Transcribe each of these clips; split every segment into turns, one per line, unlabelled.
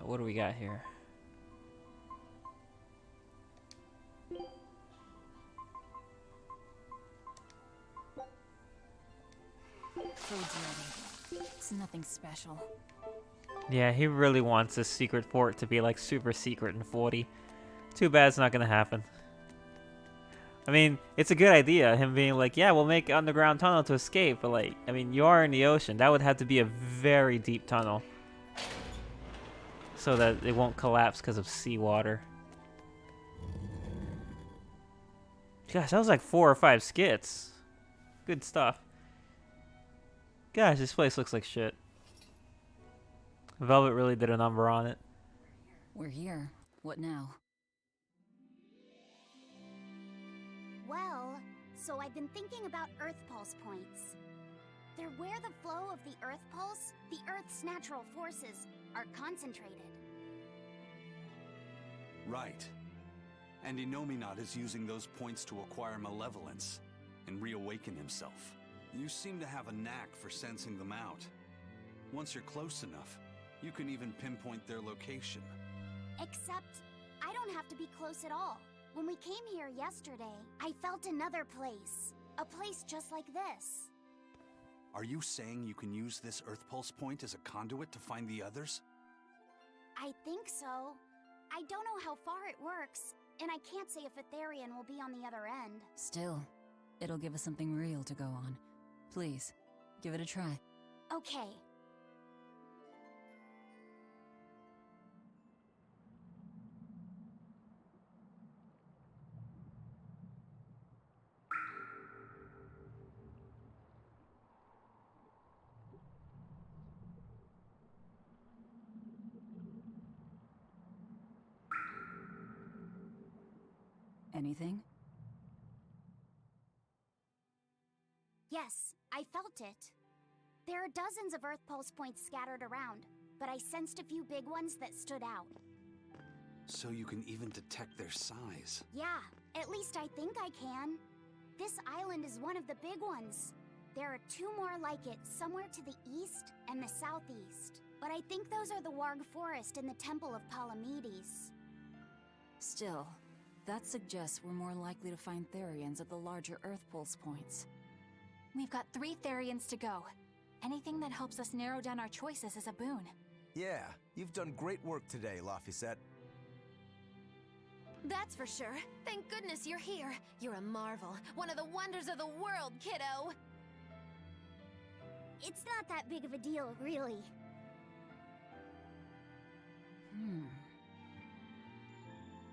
What do we got here?
Food's ready. It's nothing special.
Yeah, he really wants this secret port to be like super secret in 40. Too bad it's not gonna happen. I mean, it's a good idea, him being like, yeah, we'll make an underground tunnel to escape, but like, I mean, you are in the ocean. That would have to be a very deep tunnel so that it won't collapse because of seawater. Gosh, that was like 4 or 5 skits. Good stuff. Gosh, this place looks like shit. Velvet really did a number on it.
We're here. What now?
Well, so I've been thinking about Earth Pulse points. They're where the flow of the Earth Pulse, the Earth's natural forces, are concentrated.
Right. And Innominat is using those points to acquire malevolence and reawaken himself. You seem to have a knack for sensing them out. Once you're close enough, you can even pinpoint their location.
Except, I don't have to be close at all. When we came here yesterday, I felt another place. A place just like this.
Are you saying you can use this Earth Pulse point as a conduit to find the others?
I think so. I don't know how far it works, and I can't say if Etherian will be on the other end.
Still, it'll give us something real to go on. Please, give it a try.
Okay.
Anything?
Yes, I felt it. There are dozens of Earth Pulse points scattered around, but I sensed a few big ones that stood out.
So you can even detect their size.
Yeah, at least I think I can. This island is one of the big ones. There are 2 more like it somewhere to the east and the southeast. But I think those are the Warg Forest and the Temple of Palamedes.
Still, that suggests we're more likely to find Therians at the larger Earth Pulse points.
We've got 3 Therians to go. Anything that helps us narrow down our choices is a boon.
Yeah, you've done great work today, Laphicet.
That's for sure. Thank goodness you're here. You're a marvel. One of the wonders of the world, kiddo!
It's not that big of a deal, really.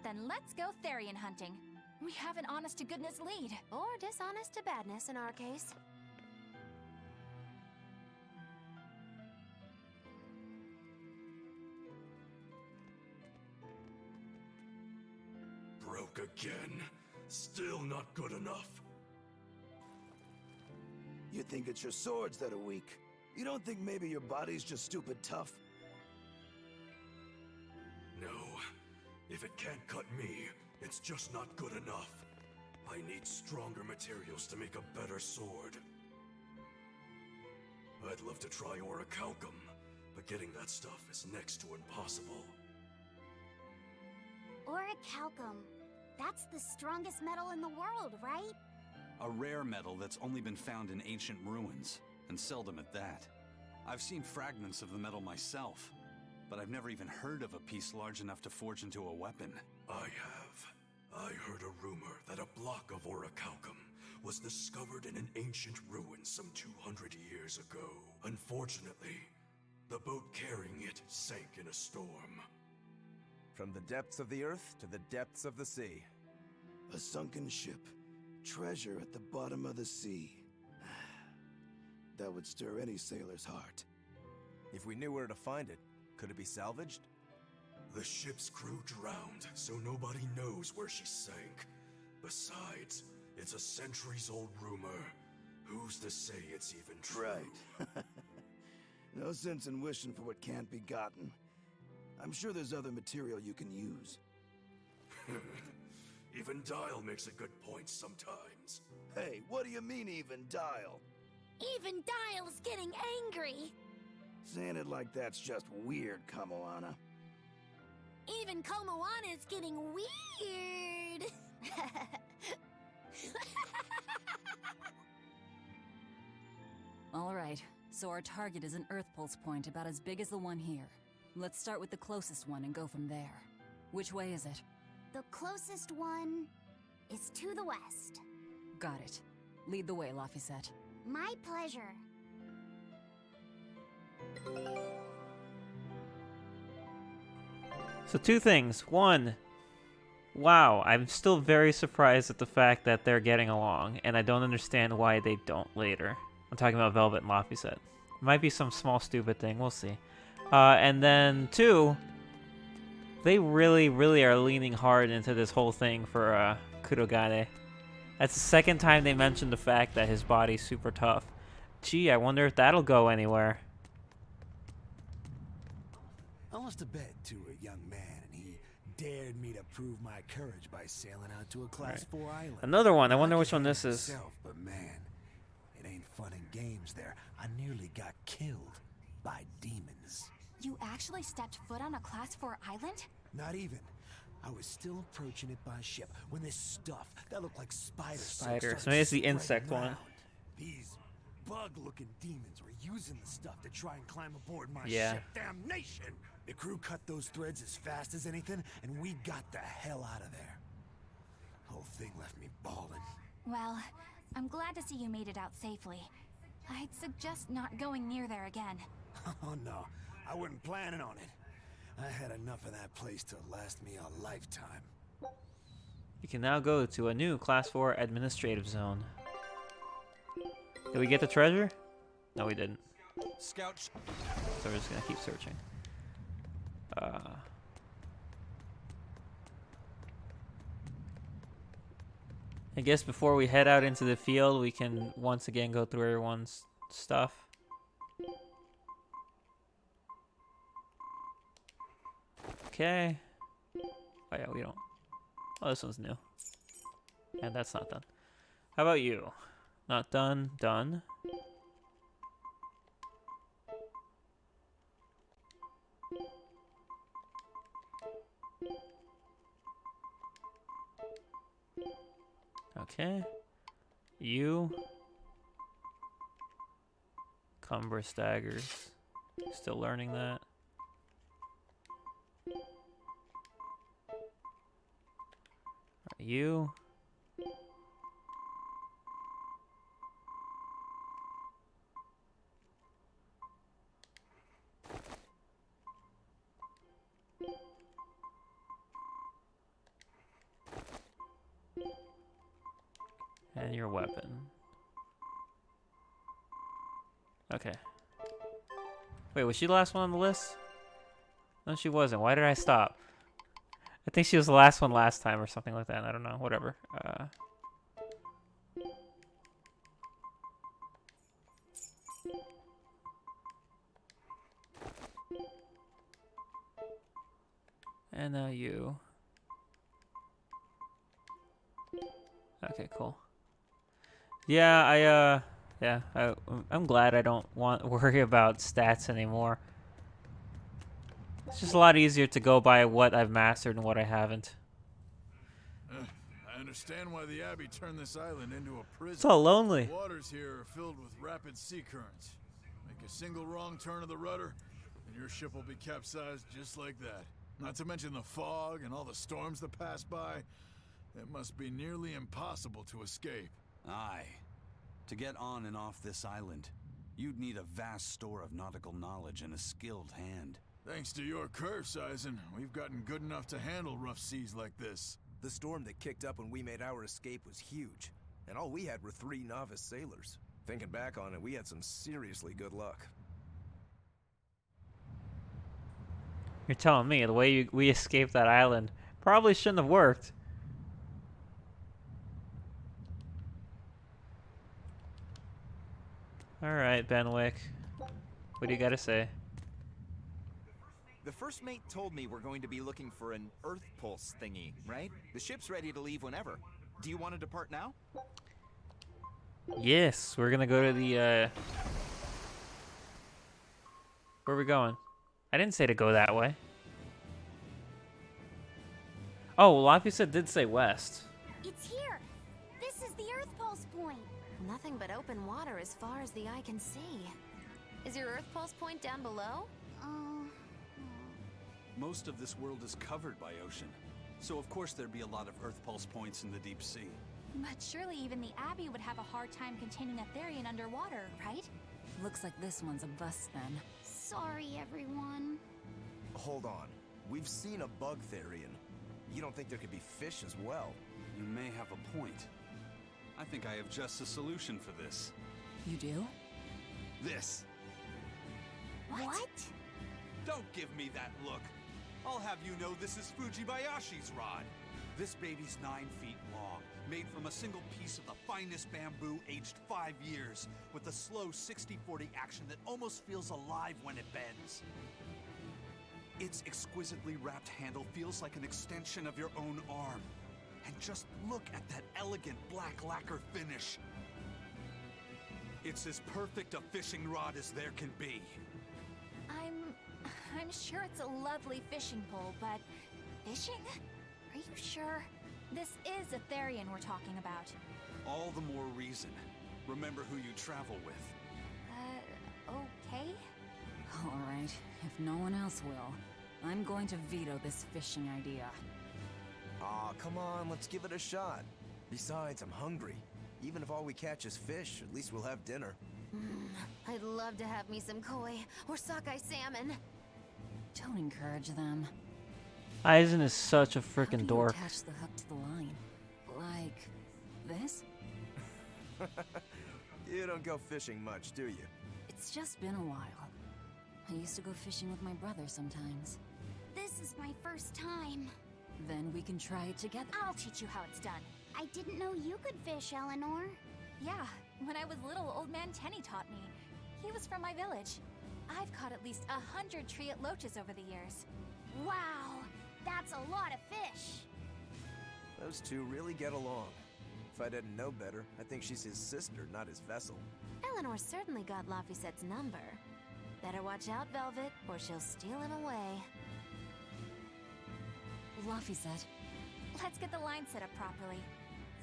Then let's go Therian hunting. We have an honest-to-goodness lead. Or dishonest-to-badness in our case.
Broke again. Still not good enough.
You think it's your swords that are weak. You don't think maybe your body's just stupid tough?
No. If it can't cut me, it's just not good enough. I need stronger materials to make a better sword. I'd love to try orichalcum, but getting that stuff is next to impossible.
Orichalcum. That's the strongest metal in the world, right?
A rare metal that's only been found in ancient ruins, and seldom at that. I've seen fragments of the metal myself, but I've never even heard of a piece large enough to forge into a weapon.
I have. I heard a rumor that a block of orichalcum was discovered in an ancient ruin some 200 years ago. Unfortunately, the boat carrying it sank in a storm.
From the depths of the earth to the depths of the sea.
A sunken ship. Treasure at the bottom of the sea. That would stir any sailor's heart.
If we knew where to find it, could it be salvaged?
The ship's crew drowned, so nobody knows where she sank. Besides, it's a centuries-old rumor. Who's to say it's even true?
Right. No sense in wishing for what can't be gotten. I'm sure there's other material you can use.
Even Dial makes a good point sometimes.
Hey, what do you mean even Dial?
Even Dial's getting angry!
Saying it like that's just weird, Kamoana.
Even Komoana's getting weird.
All right, so our target is an Earth Pulse point about as big as the one here. Let's start with the closest one and go from there. Which way is it?
The closest one is to the west.
Got it. Lead the way, Laphicet.
My pleasure.
So two things. One, wow, I'm still very surprised at the fact that they're getting along, and I don't understand why they don't later. I'm talking about Velvet and Laphicet. Might be some small stupid thing, we'll see. And then two, they really, really are leaning hard into this whole thing for Kurogane. That's the second time they mentioned the fact that his body's super tough. Gee, I wonder if that'll go anywhere.
I lost a bet to a young man, and he dared me to prove my courage by sailing out to a Class 4 island.
Another one. I wonder which one this is.
Myself, but man, it ain't fun and games there. I nearly got killed by demons.
You actually stepped foot on a Class 4 island?
Not even. I was still approaching it by ship when this stuff that looked like spiders.
Spiders. Maybe it's the insect one.
These bug-looking demons were using the stuff to try and climb aboard my
Yeah.
ship. Damnation! The crew cut those threads as fast as anything, and we got the hell out of there. Whole thing left me bawling.
Well, I'm glad to see you made it out safely. I'd suggest not going near there again.
Oh no, I wasn't planning on it. I had enough of that place to last me a lifetime.
You can now go to a new Class 4 administrative zone. Did we get the treasure? No, we didn't.
Scout.
So we're just gonna keep searching. I guess before we head out into the field, we can once again go through everyone's stuff. Okay. Oh yeah, we don't. Oh, this one's new. And that's not done. How about you? Not done. Done. Okay. You. Cumber staggers. Still learning that. You. And your weapon. Okay. Wait, was she the last one on the list? No, she wasn't. Why did I stop? I think she was the last one last time or something like that. I don't know. Whatever. And now you. Okay, cool. Yeah, I'm glad I don't worry about stats anymore. It's just a lot easier to go by what I've mastered and what I haven't.
I understand why the Abbey turned this island into a prison.
It's all lonely.
The waters here are filled with rapid sea currents. Make a single wrong turn of the rudder, and your ship will be capsized just like that. Not to mention the fog and all the storms that pass by. It must be nearly impossible to escape.
Aye. To get on and off this island, you'd need a vast store of nautical knowledge and a skilled hand.
Thanks to your curse, Eisen, we've gotten good enough to handle rough seas like this.
The storm that kicked up when we made our escape was huge, and all we had were 3 novice sailors. Thinking back on it, we had some seriously good luck.
You're telling me the way we escaped that island probably shouldn't have worked. Alright, Benwick. What do you gotta say?
The first mate told me we're going to be looking for an Earth Pulse thingy, right? The ship's ready to leave whenever. Do you want to depart now?
Yes, we're gonna go to the Where are we going? I didn't say to go that way. Oh, Laphicet did say west.
It's here. This is the Earth Pulse point.
Nothing but open water as far as the eye can see. Is your Earth Pulse point down below?
Most of this world is covered by ocean, so of course there'd be a lot of Earth Pulse points in the deep sea.
But surely even the Abbey would have a hard time containing a Therian underwater, right?
Looks like this one's a bust then.
Sorry, everyone.
Hold on. We've seen a bug Therian. You don't think there could be fish as well?
You may have a point. I think I have just a solution for this.
You do?
This.
What?
Don't give me that look. I'll have you know this is Fujibayashi's rod. This baby's 9 feet long, made from a single piece of the finest bamboo aged 5 years, with a slow 60-40 action that almost feels alive when it bends. Its exquisitely wrapped handle feels like an extension of your own arm. And just look at that elegant black lacquer finish. It's as perfect a fishing rod as there can be.
I'm sure it's a lovely fishing pole, but fishing? Are you sure? This is a Therian we're talking about.
All the more reason. Remember who you travel with.
Okay?
Alright, if no one else will, I'm going to veto this fishing idea.
Aw, come on, let's give it a shot. Besides, I'm hungry. Even if all we catch is fish, at least we'll have dinner.
I'd love to have me some koi or sockeye salmon.
Don't encourage them.
Aizen is such a
How do
freaking
you
dork.
attach the hook to the line? Like this?
You don't go fishing much, do you?
It's just been a while. I used to go fishing with my brother sometimes.
This is my first time.
Then we can try it together.
I'll teach you how it's done.
I didn't know you could fish, Eleanor.
Yeah, when I was little, Old Man Tenny taught me. He was from my village. I've caught at least 100 treat loaches over the years.
Wow, that's a lot of fish.
Those two really get along. If I didn't know better, I think she's his sister, not his vessel.
Eleanor certainly got Laphicet's number. Better watch out, Velvet, or she'll steal him away.
Laphicet.
Let's get the line set up properly.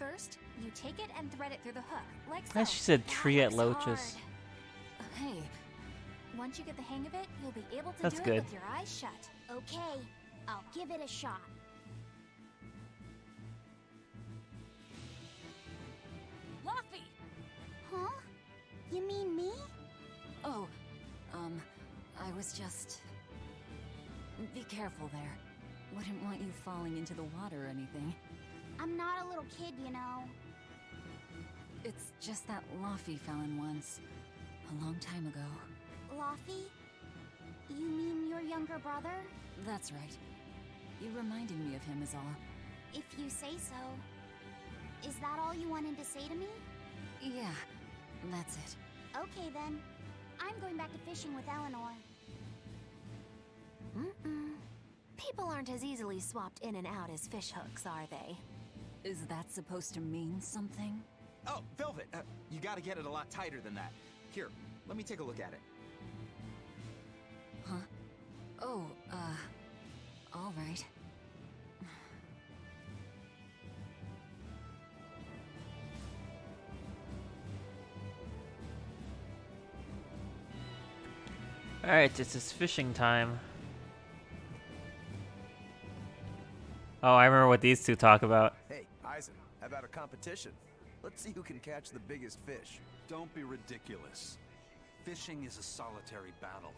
First, you take it and thread it through the hook, like so.
She said
That
tree at
looks
loaches.
hard.
Hey,
Once you get the hang of it, you'll be able to
That's
do
good.
it with your eyes shut.
Okay, I'll give it a shot.
Laffy!
Huh? You mean me?
Oh, I was just... Be careful there. Wouldn't want you falling into the water or anything.
I'm not a little kid, you know.
It's just that Laffy fell in once. A long time ago.
Laffy? You mean your younger brother?
That's right. You reminded me of him is all.
If you say so. Is that all you wanted to say to me?
Yeah, that's it.
Okay then. I'm going back to fishing with Eleanor.
People aren't as easily swapped in and out as fish hooks, are they?
Is that supposed to mean something?
Oh, Velvet, you gotta get it a lot tighter than that. Here, let me take a look at it.
Huh? Oh, all right.
Alright, it's fishing time. Oh, I remember what these two talk about.
Hey, Aizen, how about a competition? Let's see who can catch the biggest fish.
Don't be ridiculous. Fishing is a solitary battle.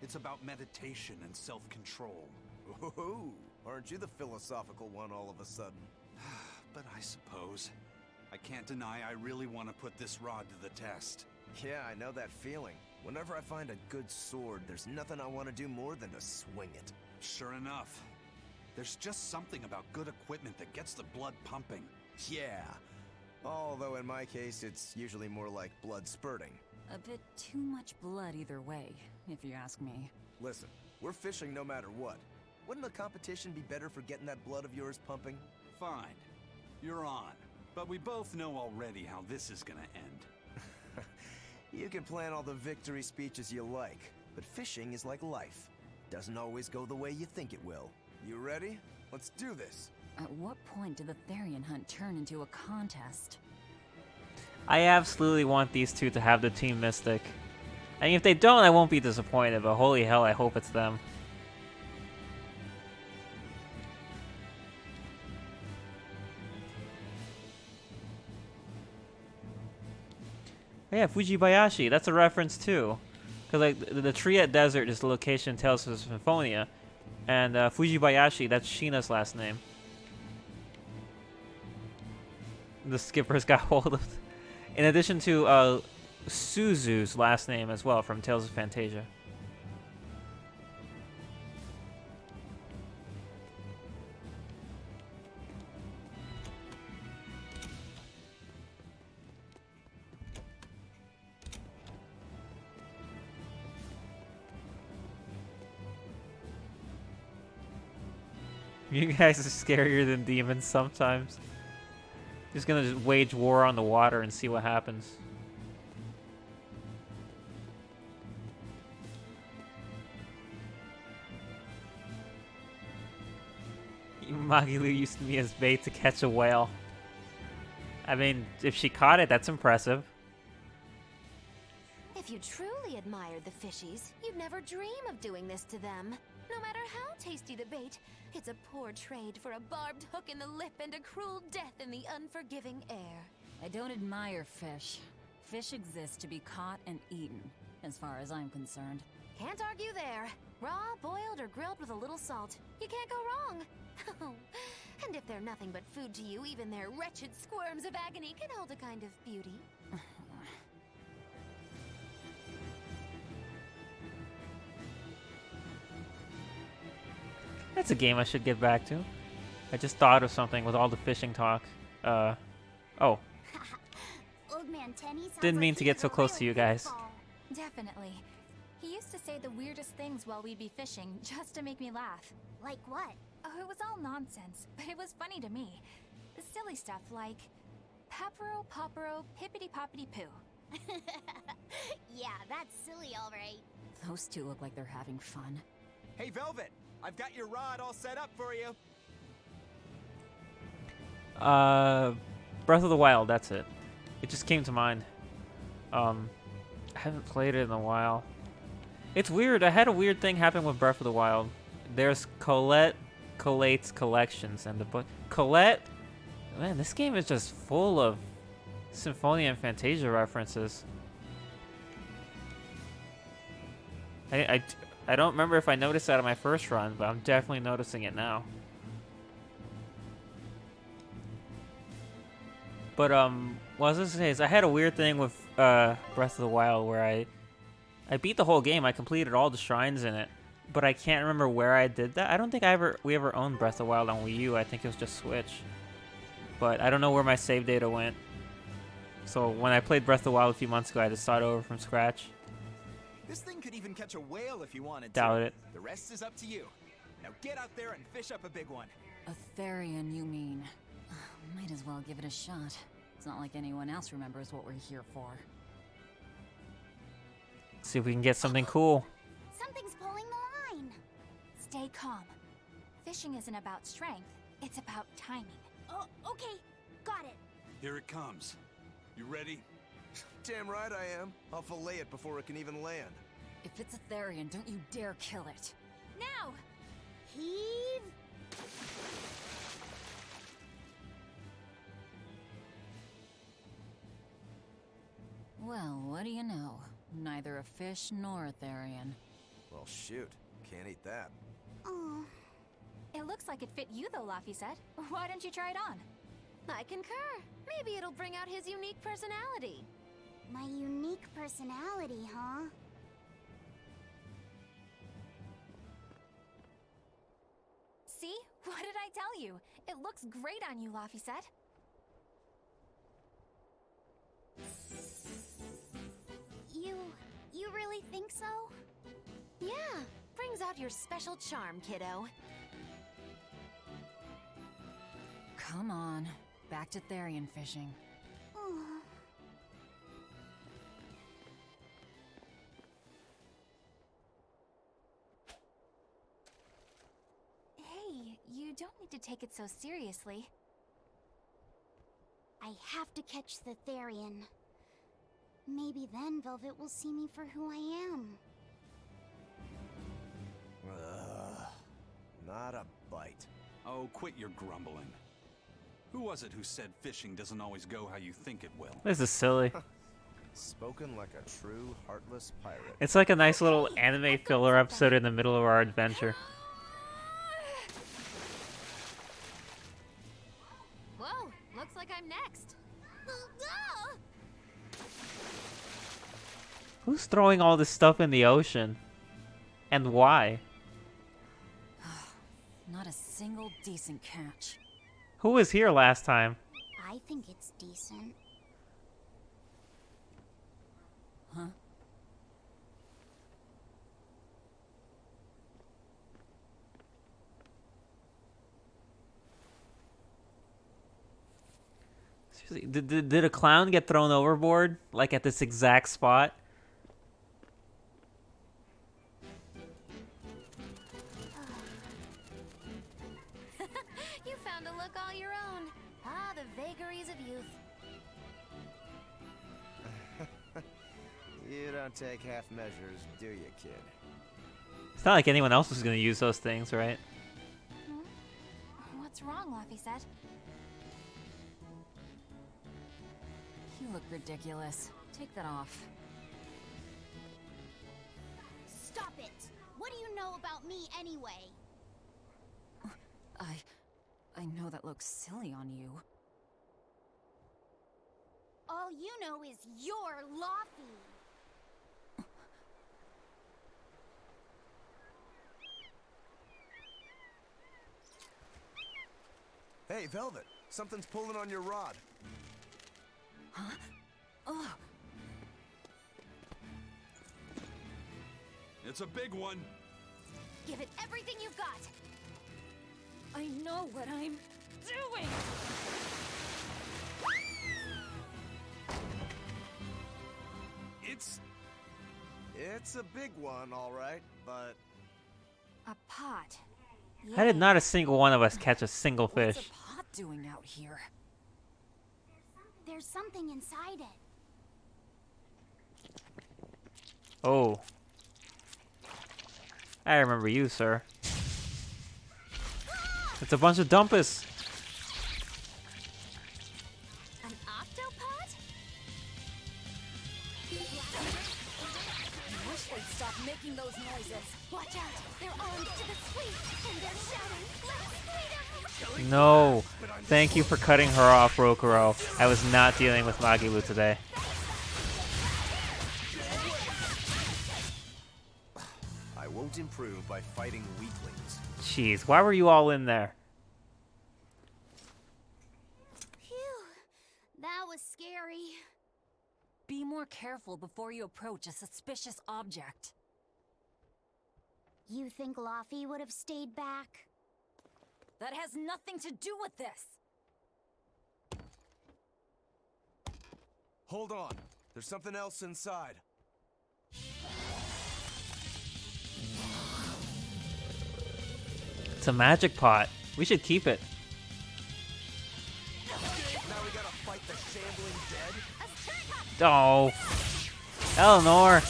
It's about meditation and self-control.
Ooh, aren't you the philosophical one all of a sudden?
But I suppose. I can't deny I really want to put this rod to the test.
Yeah, I know that feeling. Whenever I find a good sword, there's nothing I want to do more than to swing it.
Sure enough. There's just something about good equipment that gets the blood pumping.
Yeah. Although in my case, it's usually more like blood spurting.
A bit too much blood either way, if you ask me.
Listen, we're fishing no matter what. Wouldn't a competition be better for getting that blood of yours pumping?
Fine. You're on. But we both know already how this is gonna end.
You can plan all the victory speeches you like. but fishing is like life. Doesn't always go the way you think it will. You ready? Let's do this.
At what point did the Therian hunt turn into a contest?
I absolutely want these two to have the Team Mystic. And if they don't, I won't be disappointed, but holy hell, I hope it's them. Oh yeah, Fujibayashi, that's a reference too. Because like the Triet Desert is the location in Tales of Symphonia. And Fujibayashi, that's Shina's last name. The skippers got hold of. In addition to Suzu's last name as well from Tales of Fantasia. You guys are scarier than demons sometimes. Just gonna just wage war on the water and see what happens. Magilu used me as bait to catch a whale. I mean, if she caught it, that's impressive.
If you truly admired the fishies, you'd never dream of doing this to them. No matter how tasty the bait, it's a poor trade for a barbed hook in the lip and a cruel death in the unforgiving air.
I don't admire fish. Fish exist to be caught and eaten, as far as I'm concerned.
Can't argue there. Raw, boiled, or grilled with a little salt. You can't go wrong. And if they're nothing but food to you, even their wretched squirms of agony can hold a kind of beauty.
That's a game I should get back to. I just thought of something with all the fishing talk. Oh.
Old Man Tenny sounds
Didn't mean
like
to
he's
get so
a
close to
real
you guys.
goofball.
Definitely. He used to say the weirdest things while we'd be fishing, just to make me laugh.
Like what?
Oh, it was all nonsense, but it was funny to me. The silly stuff like Papero, Popero, Pippity Poppity Poo.
Yeah, that's silly, all right.
Those two look like they're having fun.
Hey, Velvet! I've got your rod all set up for you.
Breath of the Wild, that's it. It just came to mind. I haven't played it in a while. It's weird. I had a weird thing happen with Breath of the Wild. There's Colette's collections, and the book. Colette? Man, this game is just full of Symphonia and Fantasia references. I don't remember if I noticed that on my first run, but I'm definitely noticing it now. But what I was gonna say is I had a weird thing with Breath of the Wild where I beat the whole game. I completed all the shrines in it, but I can't remember where I did that. I don't think we ever owned Breath of the Wild on Wii U. I think it was just Switch. But I don't know where my save data went. So when I played Breath of the Wild a few months ago, I just started over from scratch.
This thing could even catch a whale if you wanted
Doubt
to.
it.
The rest is up to you. Now get out there and fish up a big one.
A Therian, you mean? Might as well give it a shot. It's not like anyone else remembers what we're here for.
See if we can get something cool.
Something's pulling the line.
Stay calm. Fishing isn't about strength, it's about timing.
Oh, okay. Got it.
Here it comes. You ready?
Damn right I am. I'll fillet it before it can even land.
If it's a Therian, don't you dare kill it.
Now!
Heave.
Well, what do you know? Neither a fish nor a Therian.
Well, shoot. Can't eat that.
Oh.
It looks like it fit you though, Laffy said. Why don't you try it on? I concur. Maybe it'll bring out his unique personality.
My unique personality, huh?
See? What did I tell you? It looks great on you, Laffy said.
You really think so?
Yeah, brings out your special charm, kiddo.
Come on. Back to Therian fishing.
Oh.
don't need to take it so seriously.
I have to catch the Therian. Maybe then Velvet will see me for who I am.
Not a bite.
Oh, quit your grumbling. Who was it who said fishing doesn't always go how you think it will?
This is silly.
Spoken like a true heartless pirate.
It's like a nice little anime filler episode in the middle of our adventure.
Whoa, looks like I'm next.
Who's throwing all this stuff in the ocean? And why?
Not a single decent catch.
Who was here last time?
I think it's decent.
Huh?
Seriously, did a clown get thrown overboard? Like at this exact spot?
You found a look all your own. Ah, the vagaries of youth.
You don't take half measures, do you, kid?
It's not like anyone else was gonna use those things, right?
What's wrong, Laphicet?
You look ridiculous. Take that off.
Stop it! What do you know about me anyway?
I know that looks silly on you.
All you know is you're Laffy.
Hey, Velvet, something's pulling on your rod.
Huh? Oh,
It's a big one.
Give it everything you've got.
I know what I'm doing!
It's a big one, all right, but
A pot.
How did not a single one of us catch a single
What's
fish?
a pot doing out here?
There's something inside it.
Oh. I remember you, sir. It's a bunch of dumpus.
An octopod?
I wish they'd stop making those noises.
Watch out! They're armed to the squeak, and they're shouting, "Let's freedom!"
No. Thank you for cutting her off, Rokuro. I was not dealing with Magibu today.
I won't improve by fighting weaklings.
Jeez, why were you all in there?
Phew. That was scary.
Be more careful before you approach a suspicious object.
You think Laffy would have stayed back?
That has nothing to do with this!
Hold on. There's something else inside.
It's a magic pot. We should keep it.
Now we gotta fight the shambling dead?
Oh. Eleanor.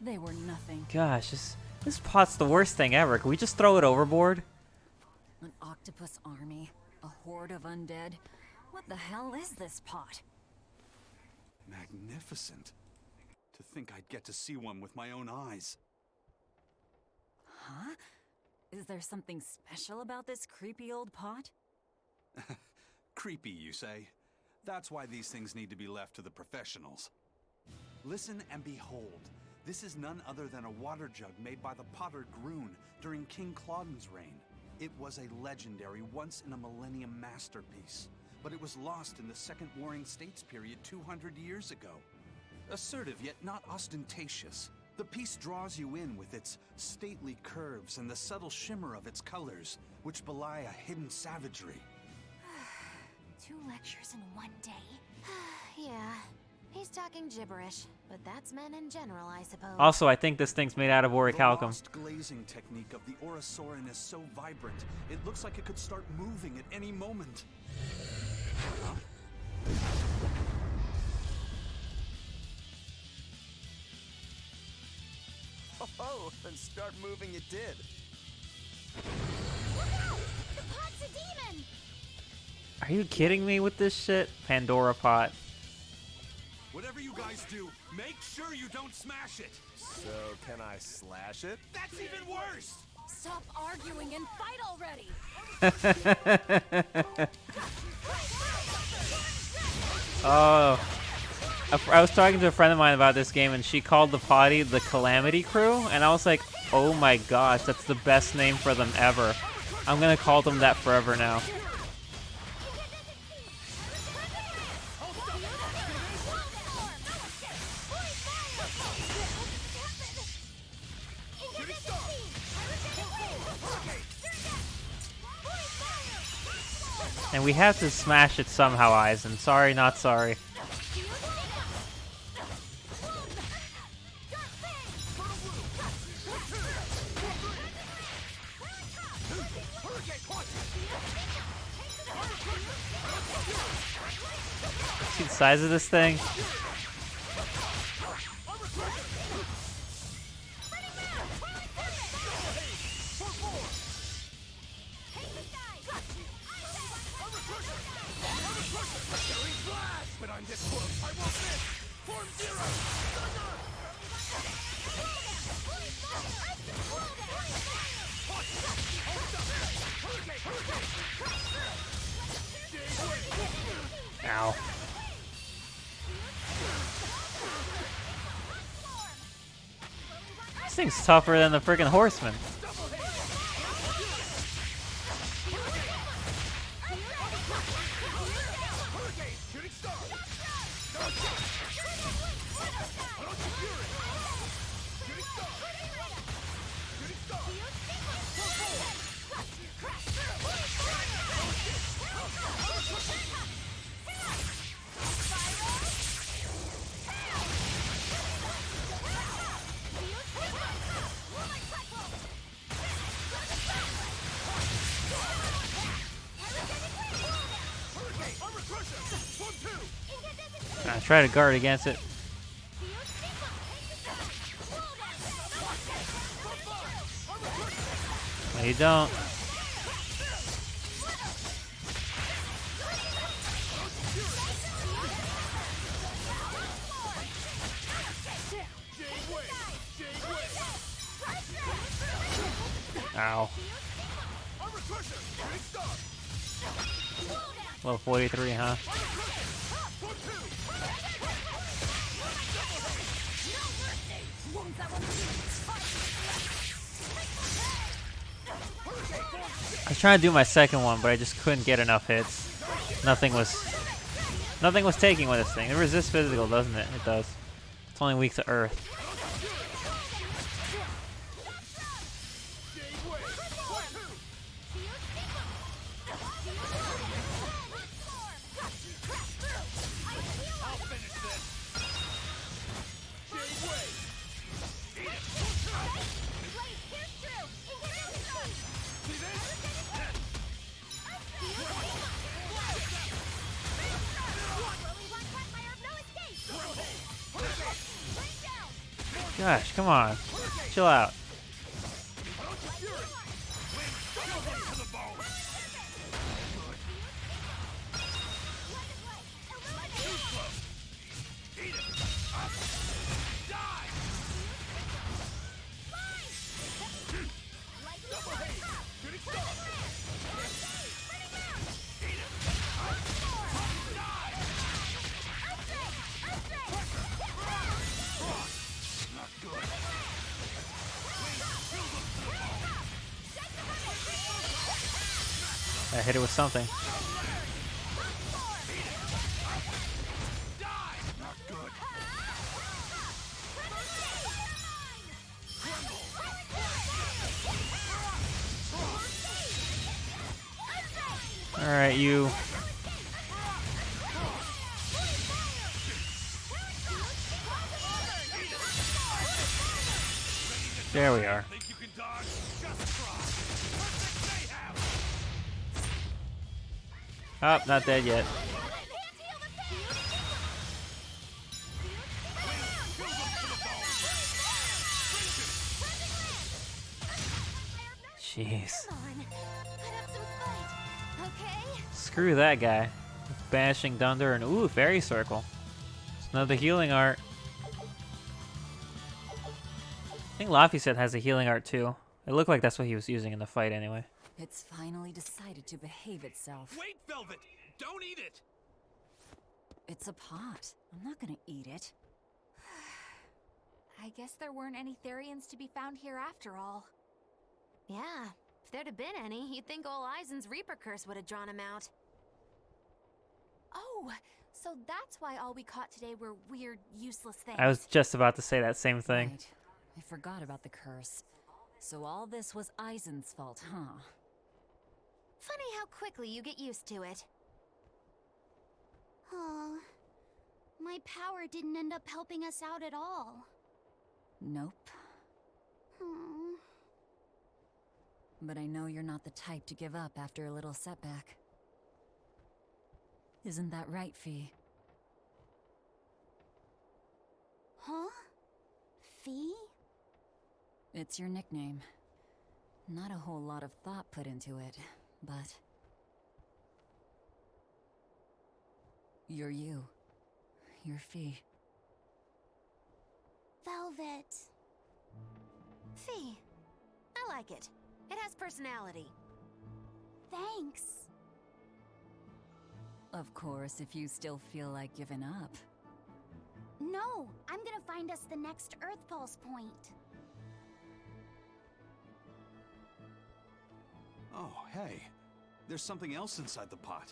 They were nothing.
Gosh, this pot's the worst thing ever. Can we just throw it overboard?
An octopus army, a horde of undead. What the hell is this pot?
Magnificent. To think I'd get to see one with my own eyes.
Huh? Is there something special about this creepy old pot?
Creepy, you say? That's why these things need to be left to the professionals. Listen and behold. This is none other than a water jug made by the potter Groon during King Clauden's reign. It was a legendary, once-in-a-millennium masterpiece, but it was lost in the Second Warring States period 200 years ago. Assertive yet not ostentatious, the piece draws you in with its stately curves and the subtle shimmer of its colors, which belie a hidden savagery.
2 lectures in one day? Yeah, he's talking gibberish, but that's men in general, I suppose.
Also, I think this thing's made out of
The
orichalcum.
lost glazing technique of the Orosaurin is so vibrant, it looks like it could start moving at any moment.
Oh, and start moving it did.
Look out! The pot's a demon!
Are you kidding me with this shit? Pandora pot.
Whatever you guys do, make sure you don't smash it.
So, can I slash it?
That's even worse.
Stop arguing and fight already!
Oh. I was talking to a friend of mine about this game, and she called the potty the Calamity Crew, and I was like, oh my gosh, that's the best name for them ever. I'm gonna call them that forever now. And we have to smash it somehow, Eisen. Sorry, not sorry. See the size of this thing?
But on this one, I won't miss! Form zero!
Ow. This thing's tougher than the friggin' horseman. I try to guard against it. No, you don't. Ow. Level 43, huh? I was trying to do my second one, but I just couldn't get enough hits. Nothing was taking with this thing. It resists physical, doesn't it? It does. It's only weak to earth. Gosh, come on. Chill out. I hit it with something. Alright, you. There we are.
Think you can dodge? Just try. Perfect mayhem!
Oh, not dead yet. Jeez.
Come on, put up some fight, okay?
Screw that guy. Bashing Thunder and ooh, Fairy Circle. It's another healing art. I think Laphicet has a healing art too. It looked like that's what he was using in the fight anyway.
It's finally decided to behave itself.
Wait, Velvet! Don't eat it!
It's a pot. I'm not gonna eat it.
I guess there weren't any Therians to be found here after all.
Yeah, if there'd have been any, you'd think old Eisen's Reaper curse would have drawn him out.
Oh, so that's why all we caught today were weird, useless things.
I was just about to say that same thing.
Right. I forgot about the curse. So all this was Eisen's fault, huh?
Funny how quickly you get used to it.
Oh, my power didn't end up helping us out at all.
Nope.
Hmm.
But I know you're not the type to give up after a little setback. Isn't that right, Fee?
Huh? Fee?
It's your nickname. Not a whole lot of thought put into it, but... You're you. You're Fee.
Velvet.
Fee. I like it. It has personality.
Thanks.
Of course, if you still feel like giving up.
No, I'm gonna find us the next Earth Pulse point.
Oh, hey. There's something else inside the pot.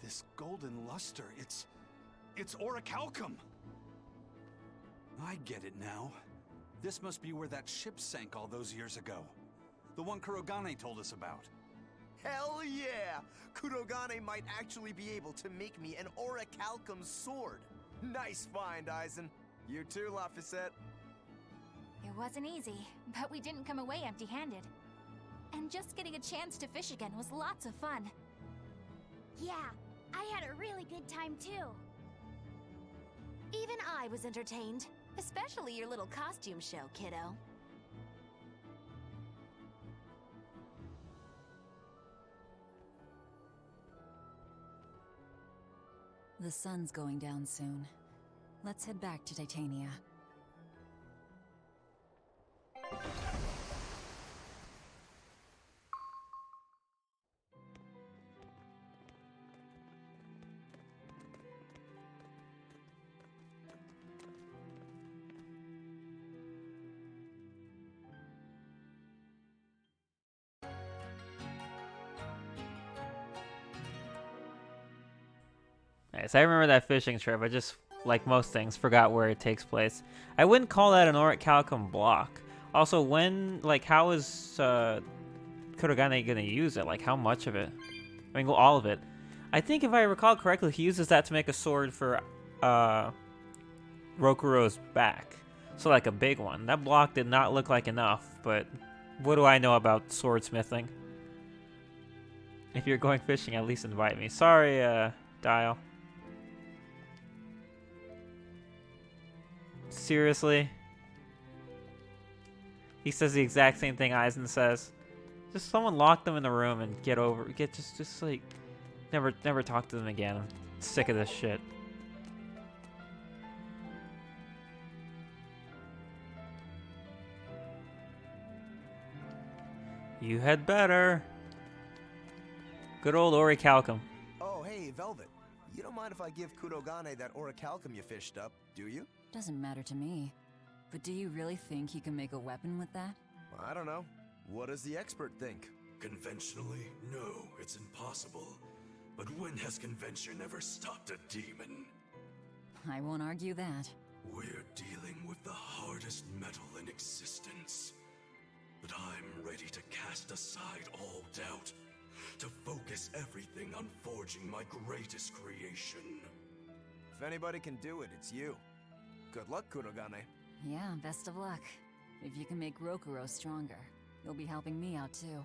This golden luster, it's orichalcum! I get it now. This must be where that ship sank all those years ago. The one Kurogane told us about.
Hell yeah! Kurogane might actually be able to make me an orichalcum sword. Nice find, Eisen. You too, Laphicet.
It wasn't easy, but we didn't come away empty-handed. And just getting a chance to fish again was lots of fun.
Yeah, I had a really good time too.
Even I was entertained. Especially your little costume show, kiddo.
The sun's going down soon. Let's head back to Titania.
Nice. I remember that fishing trip. I just, like most things, forgot where it takes place. I wouldn't call that an orichalcum block. Also, how is Kurogane gonna use it? Like, how much of it? I mean, all of it. I think if I recall correctly, he uses that to make a sword for Rokuro's back. So, like, a big one. That block did not look like enough, but what do I know about swordsmithing? If you're going fishing, at least invite me. Sorry, Dial. Seriously? He says the exact same thing Eisen says. Just someone lock them in the room and just like never talk to them again. I'm sick of this shit. You had better. Good old orichalcum.
Oh, hey, Velvet. You don't mind if I give Kurogane that orichalcum you fished up, do you?
Doesn't matter to me. But do you really think he can make a weapon with that?
I don't know. What does the expert think?
Conventionally, no, it's impossible. But when has convention ever stopped a demon?
I won't argue that.
We're dealing with the hardest metal in existence. But I'm ready to cast aside all doubt, to focus everything on forging my greatest creation.
If anybody can do it, it's you. Good luck, Kurogane.
Yeah, best of luck. If you can make Rokuro stronger, you'll be helping me out too.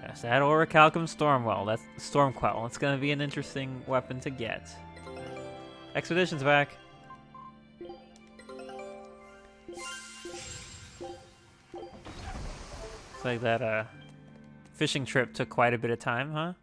Yes, that Orichalcum Stormwell. That's Stormquell. It's gonna be an interesting weapon to get. Expedition's back. It's like that fishing trip took quite a bit of time, huh?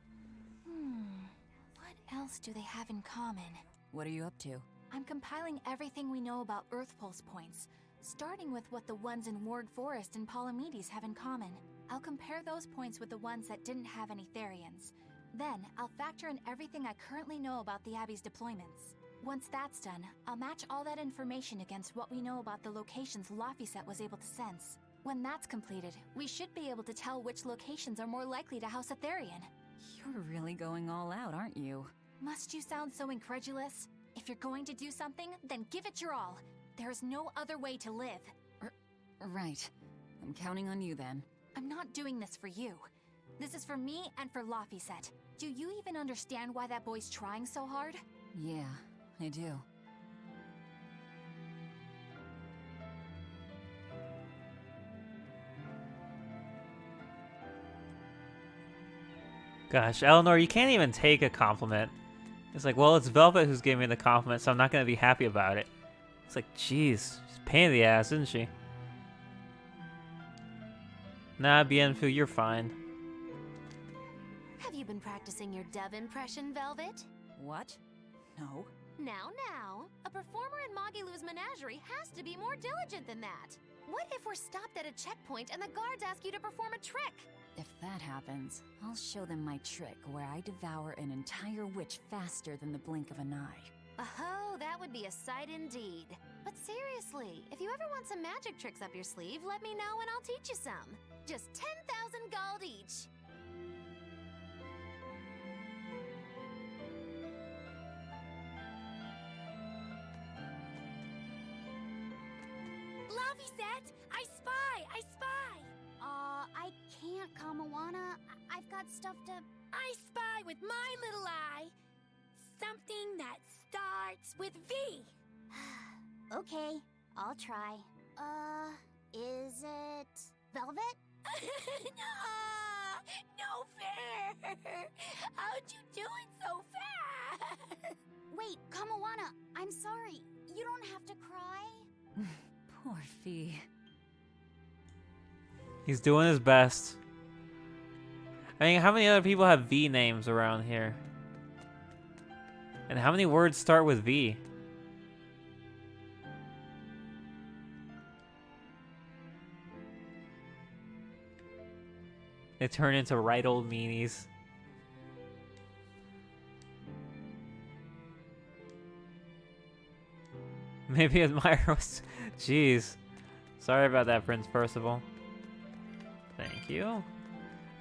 What else do they have in common?
What are you up to?
I'm compiling everything we know about Earth Pulse points, starting with what the ones in Ward Forest and Palamedes have in common. I'll compare those points with the ones that didn't have any Therians. Then, I'll factor in everything I currently know about the Abbey's deployments. Once that's done, I'll match all that information against what we know about the locations Laphicet was able to sense. When that's completed, we should be able to tell which locations are more likely to house a Therian.
You're really going all out, aren't you?
Must you sound so incredulous? If you're going to do something, then give it your all. There's no other way to live.
Right. I'm counting on you then.
I'm not doing this for you. This is for me and for Laphicet. Do you even understand why that boy's trying so hard?
Yeah, I do.
Gosh, Eleanor, you can't even take a compliment. It's like, well, it's Velvet who's giving me the compliment, so I'm not going to be happy about it. It's like, jeez, she's a pain in the ass, isn't she? Nah, Bienfu, you're fine.
Have you been practicing your dove impression, Velvet?
What? No.
Now, a performer in Magilou's menagerie has to be more diligent than that. What if we're stopped at a checkpoint and the guards ask you to perform a trick?
If that happens, I'll show them my trick where I devour an entire witch faster than the blink of an eye.
Oh, that would be a sight indeed. But seriously, if you ever want some magic tricks up your sleeve, let me know and I'll teach you some. Just 10,000 gold each.
Laphicet! I spy! I can't, Kamawana. I've got stuff to...
I spy with my little eye. Something that starts with V.
Okay, I'll try. Is it... Velvet?
No fair. How'd you do it so fast?
Wait, Kamawana, I'm sorry. You don't have to cry.
Poor Fee.
He's doing his best. I mean, how many other people have V names around here? And how many words start with V? They turn into right old meanies. Maybe Admire was... Jeez. Sorry about that, Prince Percival. Thank you.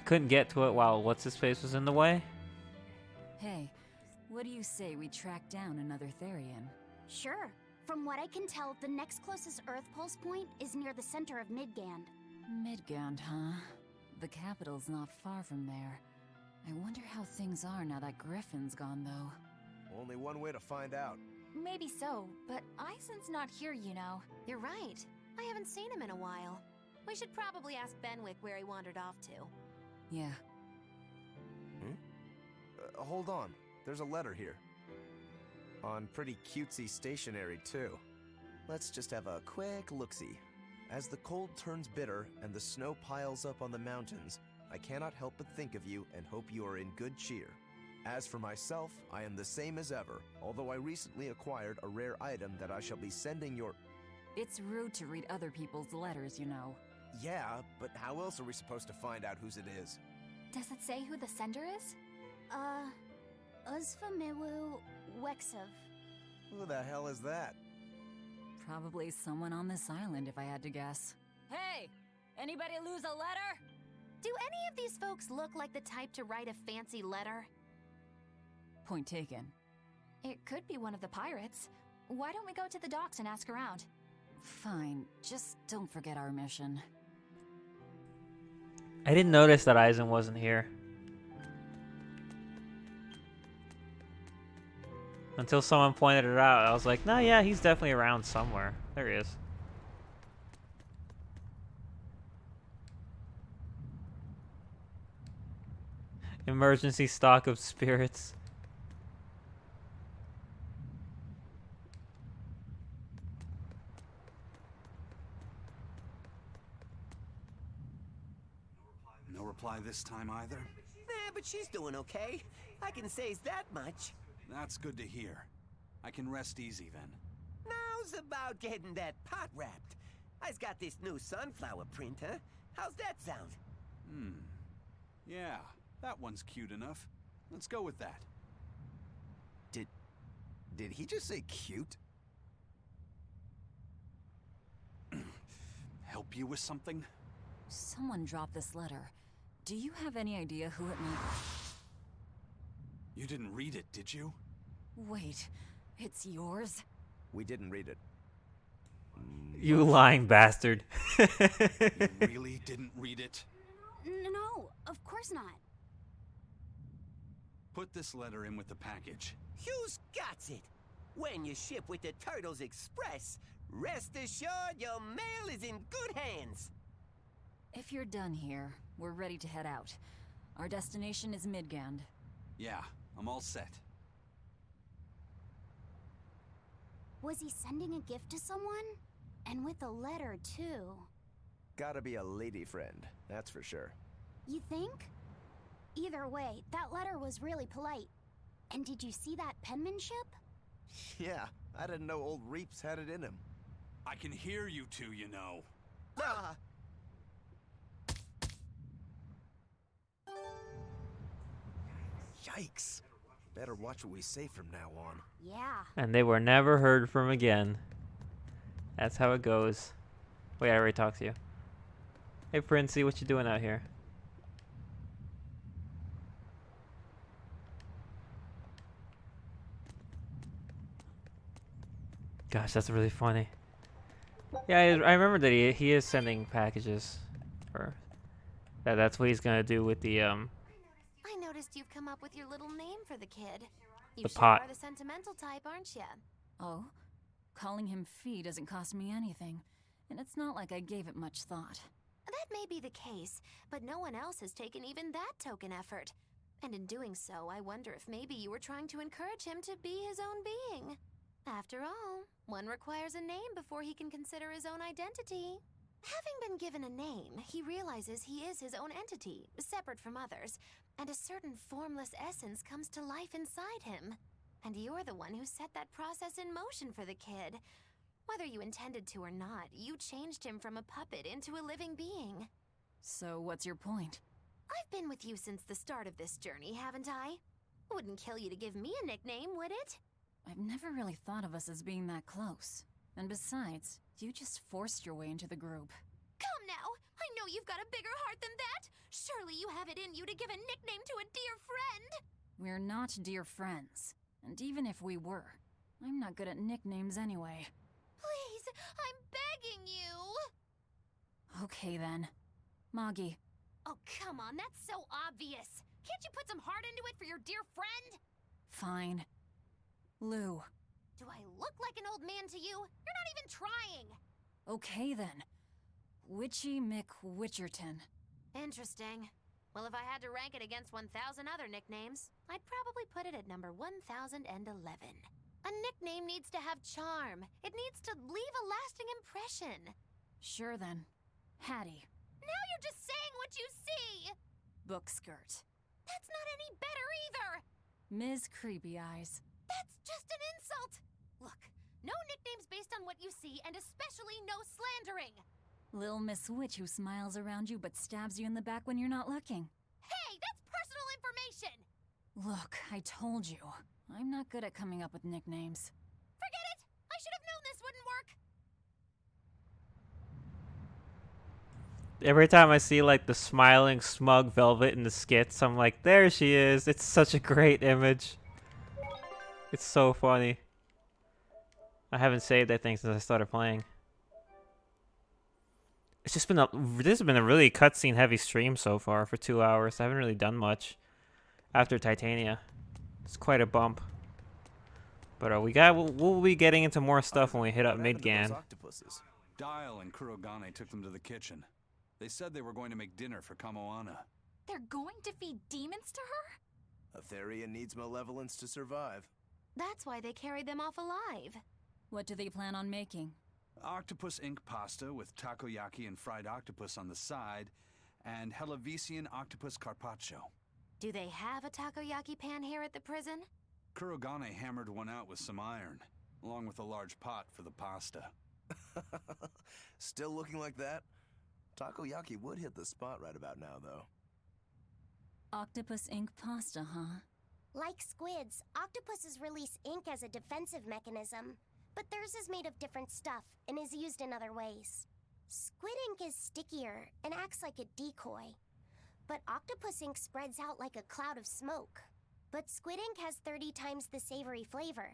Couldn't get to it while What's-His-Face was in the way.
Hey, what do you say we track down another Therian?
Sure. From what I can tell, the next closest Earth Pulse point is near the center of Midgand.
Midgand, huh? The capital's not far from there. I wonder how things are now that Griffin's gone, though.
Only one way to find out.
Maybe so, but Eisen's not here, you know.
You're right. I haven't seen him in a while. We should probably ask Benwick where he wandered off to.
Yeah.
Hold on. There's a letter here. On pretty cutesy stationery, too. Let's just have a quick look-see. As the cold turns bitter and the snow piles up on the mountains, I cannot help but think of you and hope you are in good cheer. As for myself, I am the same as ever, although I recently acquired a rare item that I shall be sending your...
It's rude to read other people's letters, you know.
Yeah, but how else are we supposed to find out whose it is?
Does it say who the sender is?
Uzfamiwu Wexiv.
Who the hell is that?
Probably someone on this island, if I had to guess.
Hey, anybody lose a letter?
Do any of these folks look like the type to write a fancy letter?
Point taken.
It could be one of the pirates. Why don't we go to the docks and ask around?
Fine, just don't forget our mission.
I didn't notice that Eisen wasn't here. Until someone pointed it out. I was like, no, yeah, he's definitely around somewhere. There he is. Emergency stock of spirits.
No reply this time either?
Nah, but she's doing okay. I can say's that much.
That's good to hear. I can rest easy then.
Now's about getting that pot wrapped. I's got this new sunflower print, huh? How's that sound?
Yeah, that one's cute enough. Let's go with that.
Did he just say cute?
Help you with something?
Someone dropped this letter. Do you have any idea who it might...
You didn't read it, did you?
Wait, it's yours?
We didn't read it.
You lying bastard.
You really didn't read it?
No, of course not.
Put this letter in with the package.
Who's got it? When you ship with the Turtles Express, rest assured your mail is in good hands.
If you're done here, we're ready to head out. Our destination is Midgand.
Yeah, I'm all set.
Was he sending a gift to someone? And with a letter, too.
Gotta be a lady friend, that's for sure.
You think? Either way, that letter was really polite. And did you see that penmanship?
Yeah, I didn't know old Reeps had it in him.
I can hear you two, you know.
Ah!
Yikes. Better watch what we say from now on.
Yeah.
And they were never heard from again. That's how it goes. Wait, I already talked to you. Hey, Princey, what you doing out here? Gosh, that's really funny. Yeah, I remember that he is sending packages. Or that's what he's gonna do with the
I noticed you've come up with your little name for the kid. You
The
sure
pot.
are the sentimental type, aren't you?
Oh? Calling him Fee doesn't cost me anything. And it's not like I gave it much thought.
That may be the case, but no one else has taken even that token effort. And in doing so, I wonder if maybe you were trying to encourage him to be his own being. After all, one requires a name before he can consider his own identity. Having been given a name, he realizes he is his own entity, separate from others, and a certain formless essence comes to life inside him. And you're the one who set that process in motion for the kid. Whether you intended to or not, you changed him from a puppet into a living being.
So what's your point?
I've been with you since the start of this journey, haven't I? Wouldn't kill you to give me a nickname, would it?
I've never really thought of us as being that close. And besides, you just forced your way into the group.
Come now! I know you've got a bigger heart than that! Surely you have it in you to give a nickname to a dear friend!
We're not dear friends. And even if we were, I'm not good at nicknames anyway.
Please, I'm begging you!
Okay then. Moggy.
Oh, come on, that's so obvious! Can't you put some heart into it for your dear friend?
Fine. Lou.
Do I look like an old man to you? You're not even trying!
Okay then. Witchy McWitcherton.
Interesting. Well, if I had to rank it against 1,000 other nicknames, I'd probably put it at number 1011. A nickname needs to have charm. It needs to leave a lasting impression.
Sure then. Hattie.
Now you're just saying what you see!
Bookskirt.
That's not any better either!
Ms. Creepy Eyes.
That's just an insult! Look, no nicknames based on what you see, and especially no slandering!
Lil Miss Witch who smiles around you but stabs you in the back when you're not looking.
Hey, that's personal information!
Look, I told you. I'm not good at coming up with nicknames.
Forget it! I should have known this wouldn't work!
Every time I see like the smiling smug Velvet in the skits, I'm like, there she is. It's such a great image. It's so funny. I haven't saved that thing since I started playing. It's just been this has been a really cutscene heavy stream so far for 2 hours. I haven't really done much after Titania. It's quite a bump. But we'll be getting into more stuff when we hit up Midgan.
Dial and Kurogane took them to the kitchen. They said they were going to make dinner for Kamoana.
They're going to feed demons to her?
Berseria needs malevolence to survive.
That's why they carried them off alive.
What do they plan on making?
Octopus ink pasta with takoyaki and fried octopus on the side, and Hellavesian octopus carpaccio.
Do they have a takoyaki pan here at the prison?
Kurogane hammered one out with some iron, along with a large pot for the pasta.
Still looking like that? Takoyaki would hit the spot right about now, though.
Octopus ink pasta, huh?
Like squids, octopuses release ink as a defensive mechanism, but theirs is made of different stuff and is used in other ways. Squid ink is stickier and acts like a decoy, but octopus ink spreads out like a cloud of smoke. But squid ink has 30 times the savory flavor,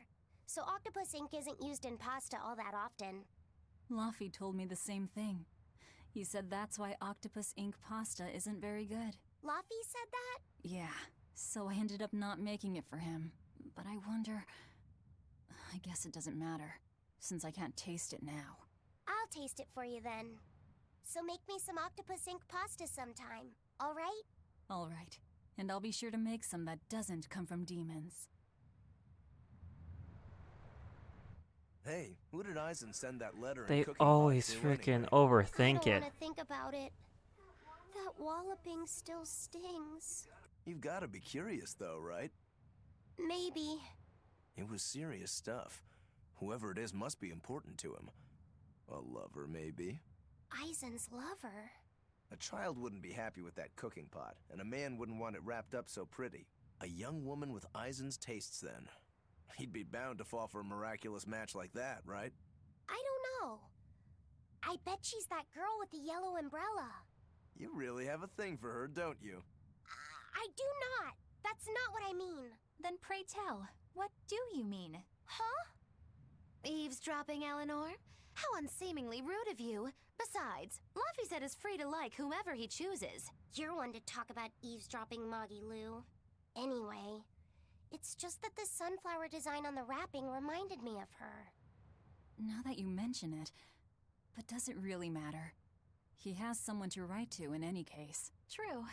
so octopus ink isn't used in pasta all that often.
Luffy told me the same thing. He said that's why octopus ink pasta isn't very good.
Luffy said that?
Yeah, so I ended up not making it for him. But I wonder... I guess it doesn't matter, since I can't taste it now.
I'll taste it for you then. So make me some octopus ink pasta sometime, alright?
Alright, and I'll be sure to make some that doesn't come from demons.
Hey, who did Aizen send that letter?
They always freaking overthink
I don't
it.
want to think about it. That walloping still stings.
You've got to be curious, though, right?
Maybe.
It was serious stuff. Whoever it is must be important to him. A lover, maybe.
Aizen's lover.
A child wouldn't be happy with that cooking pot, and a man wouldn't want it wrapped up so pretty. A young woman with Aizen's tastes, then. He'd be bound to fall for a miraculous match like that, right?
I don't know. I bet she's that girl with the yellow umbrella.
You really have a thing for her, don't you?
I do not. That's not what I mean.
Then pray tell, what do you mean?
Huh?
Eavesdropping, Eleanor? How unseemingly rude of you. Besides, Luffy said is free to like whomever he chooses.
You're one to talk about eavesdropping, Magilou. Anyway, it's just that the sunflower design on the wrapping reminded me of her.
Now that you mention it, but does it really matter? He has someone to write to in any case.
True.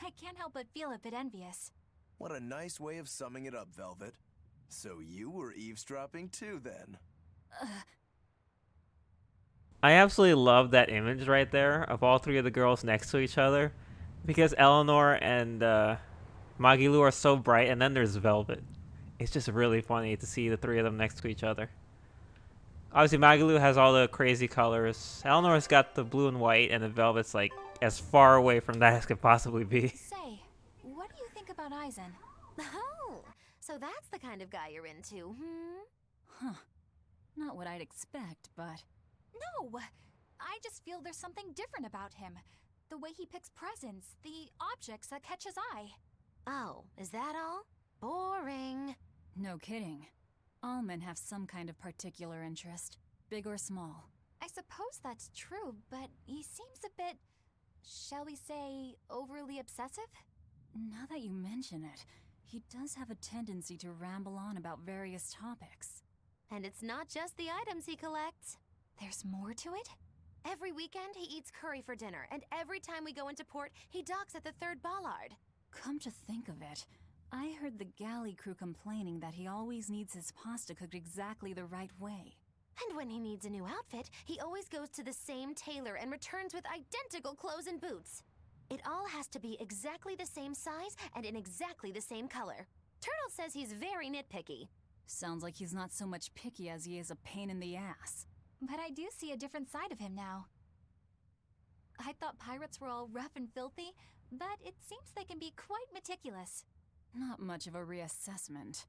I can't help but feel a bit envious.
What a nice way of summing it up, Velvet. So you were eavesdropping too, then?
I absolutely love that image right there of all three of the girls next to each other, because Eleanor and Magilou are so bright, and then there's Velvet. It's just really funny to see the three of them next to each other. Obviously, Magilou has all the crazy colors. Eleanor's got the blue and white, and the Velvet's like as far away from that as could possibly be.
Say, what do you think about Aizen?
Oh, so that's the kind of guy you're into, hmm?
Huh. Not what I'd expect, but...
No! I just feel there's something different about him. The way he picks presents, the objects that catch his eye.
Oh, is that all? Boring.
No kidding. All men have some kind of particular interest, big or small.
I suppose that's true, but he seems a bit, shall we say, overly obsessive?
Now that you mention it, he does have a tendency to ramble on about various topics.
And it's not just the items he collects.
There's more to it?
Every weekend, he eats curry for dinner, and every time we go into port, he docks at the 3rd Bollard.
Come to think of it, I heard the galley crew complaining that he always needs his pasta cooked exactly the right way.
And when he needs a new outfit, he always goes to the same tailor and returns with identical clothes and boots. It all has to be exactly the same size and in exactly the same color. Turtle says he's very nitpicky.
Sounds like he's not so much picky as he is a pain in the ass.
But I do see a different side of him now. I thought pirates were all rough and filthy, but it seems they can be quite meticulous.
Not much of a reassessment.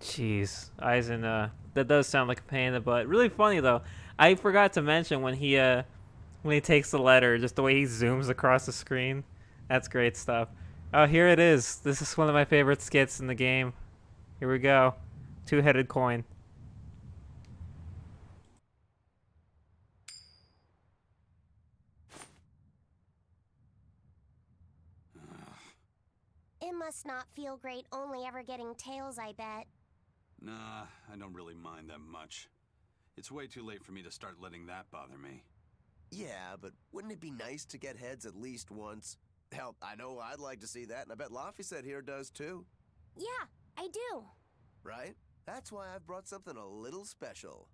Jeez, Aizen, that does sound like a pain in the butt. Really funny though. I forgot to mention when he takes the letter, just the way he zooms across the screen. That's great stuff. Oh, here it is. This is one of my favorite skits in the game. Here we go. Two-headed coin.
It must not feel great only ever getting tails, I bet.
Nah, I don't really mind that much. It's way too late for me to start letting that bother me.
Yeah, but wouldn't it be nice to get heads at least once? Hell, I know I'd like to see that, and I bet Laphicet here does too.
Yeah, I do.
Right? That's why I've brought something a little special.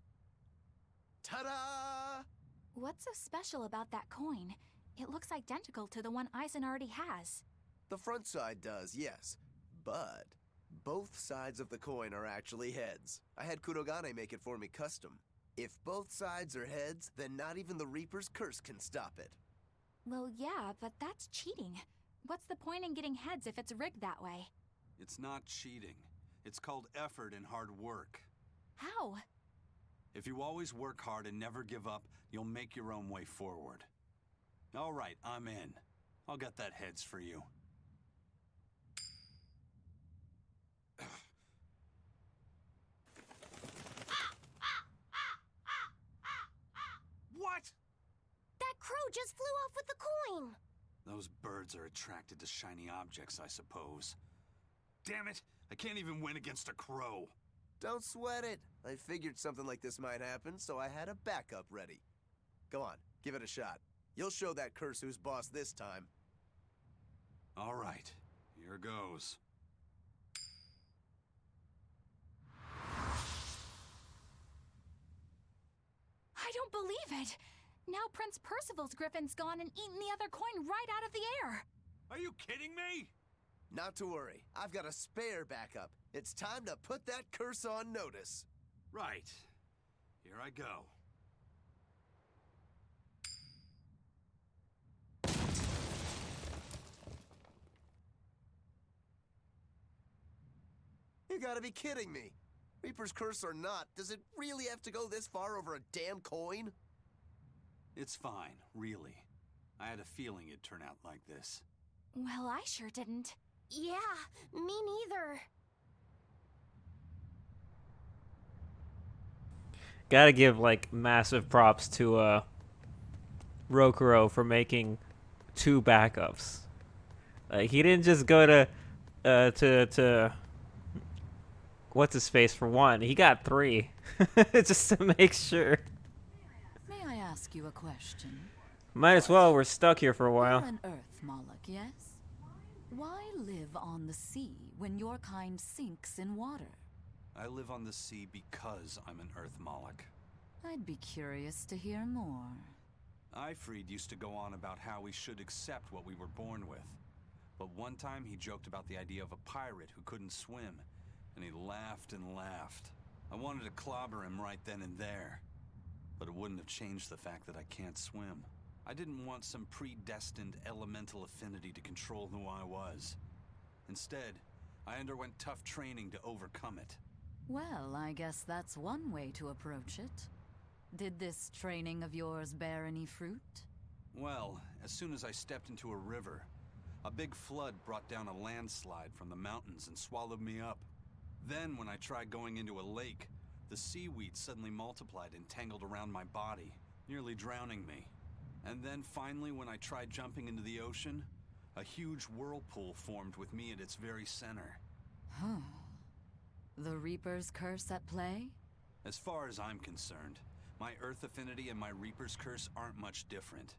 Ta-da!
What's so special about that coin? It looks identical to the one Aizen already has.
The front side does, yes. But both sides of the coin are actually heads. I had Kurogane make it for me custom. If both sides are heads, then not even the Reaper's curse can stop it.
Well, yeah, but that's cheating. What's the point in getting heads if it's rigged that way?
It's not cheating. It's called effort and hard work.
How?
If you always work hard and never give up, you'll make your own way forward. All right, I'm in. I'll get that heads for you. What?
That crow just flew off with the coin!
Those birds are attracted to shiny objects, I suppose. Damn it! I can't even win against a crow.
Don't sweat it. I figured something like this might happen, so I had a backup ready. Go on, give it a shot. You'll show that curse who's boss this time.
All right, here goes.
I don't believe it! Now Prince Percival's griffin's gone and eaten the other coin right out of the air!
Are you kidding me?
Not to worry, I've got a spare backup. It's time to put that curse on notice.
Right. Here I go.
You gotta be kidding me. Reaper's curse or not, does it really have to go this far over a damn coin?
It's fine, really. I had a feeling it'd turn out like this.
Well, I sure didn't.
Yeah, me neither.
Gotta give, like, massive props to, Rokuro for making 2 backups. Like, he didn't just go to what's-his-face for 1. He got 3. Just to make sure.
May I ask you a question?
Might as well, we're stuck here for a while.
You're an Earth Moloch, yes? Why live on the sea when your kind sinks in water?
I live on the sea because I'm an Earth Moloch.
I'd be curious to hear more.
Ifrid used to go on about how we should accept what we were born with. But one time he joked about the idea of a pirate who couldn't swim, and he laughed and laughed. I wanted to clobber him right then and there, but it wouldn't have changed the fact that I can't swim. I didn't want some predestined elemental affinity to control who I was. Instead, I underwent tough training to overcome it.
Well, I guess that's one way to approach it. Did this training of yours bear any fruit?
Well, as soon as I stepped into a river, a big flood brought down a landslide from the mountains and swallowed me up. Then, when I tried going into a lake, the seaweed suddenly multiplied and tangled around my body, nearly drowning me. And then finally, when I tried jumping into the ocean, a huge whirlpool formed with me at its very center.
Huh. The Reaper's curse at play?
As far as I'm concerned, my Earth affinity and my Reaper's curse aren't much different,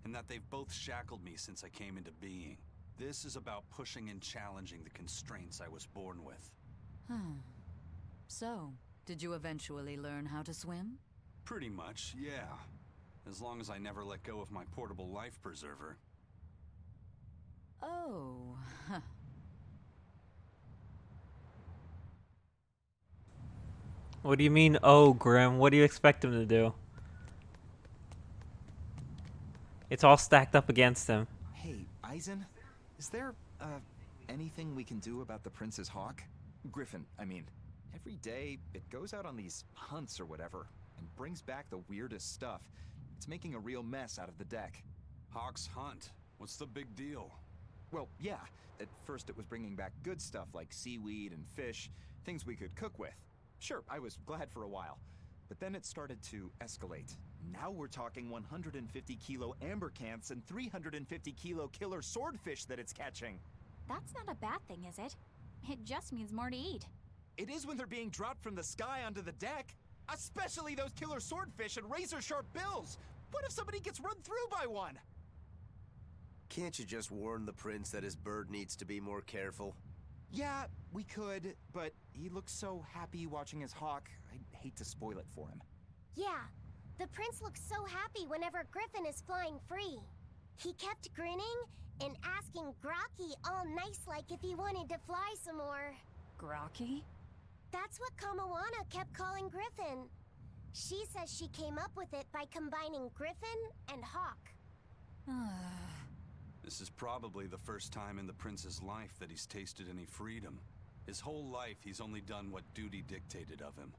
in that they've both shackled me since I came into being. This is about pushing and challenging the constraints I was born with.
So, did you eventually learn how to swim?
Pretty much, yeah. As long as I never let go of my portable life preserver.
Oh, huh.
What do you mean, oh, Grim? What do you expect him to do? It's all stacked up against him.
Hey, Aizen, is there, anything we can do about the Prince's hawk? Griffin, I mean. Every day, it goes out on these hunts or whatever, and brings back the weirdest stuff. It's making a real mess out of the deck.
Hawk's hunt? What's the big deal?
Well, yeah. At first it was bringing back good stuff like seaweed and fish, things we could cook with. Sure, I was glad for a while. But then it started to escalate. Now we're talking 150 kilo ambercants and 350 kilo killer swordfish that it's catching.
That's not a bad thing, is it? It just means more to eat.
It is when they're being dropped from the sky onto the deck. Especially those killer swordfish and razor-sharp bills. What if somebody gets run through by one?
Can't you just warn the prince that his bird needs to be more careful?
Yeah, we could, but he looks so happy watching his hawk. I'd hate to spoil it for him.
Yeah, the prince looks so happy whenever Griffin is flying free. He kept grinning and asking Grocky all nice-like if he wanted to fly some more.
Grocky?
That's what Kamawana kept calling Griffin. She says she came up with it by combining Griffin and Hawk.
This is probably the first time in the prince's life that he's tasted any freedom. His whole life, he's only done what duty dictated of him.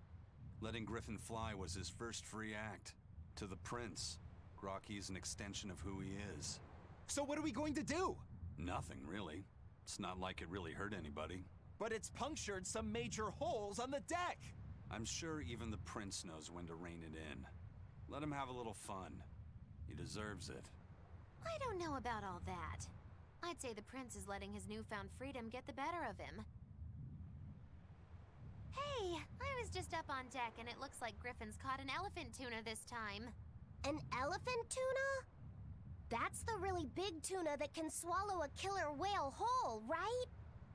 Letting Griffin fly was his first free act. To the prince, Grocky's an extension of who he is.
So what are we going to do?
Nothing, really. It's not like it really hurt anybody.
But it's punctured some major holes on the deck!
I'm sure even the prince knows when to rein it in. Let him have a little fun. He deserves it.
I don't know about all that. I'd say the prince is letting his newfound freedom get the better of him. Hey, I was just up on deck and it looks like Griffin's caught an elephant tuna this time.
An elephant tuna? That's the really big tuna that can swallow a killer whale whole, right?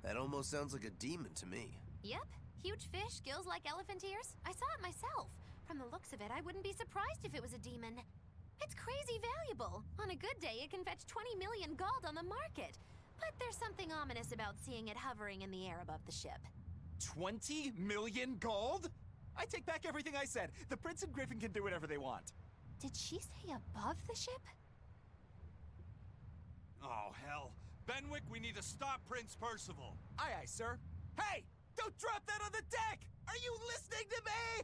That almost sounds like a demon to me.
Yep, huge fish, gills like elephant ears. I saw it myself. From the looks of it, I wouldn't be surprised if it was a demon. It's crazy valuable. On a good day, it can fetch 20 million gold on the market. But there's something ominous about seeing it hovering in the air above the ship.
20 million gold? I take back everything I said. The prince and Griffin can do whatever they want.
Did she say above the ship?
Oh, hell. Benwick, we need to stop Prince Percival.
Aye, aye, sir. Hey! Don't drop that on the deck! Are you listening to me?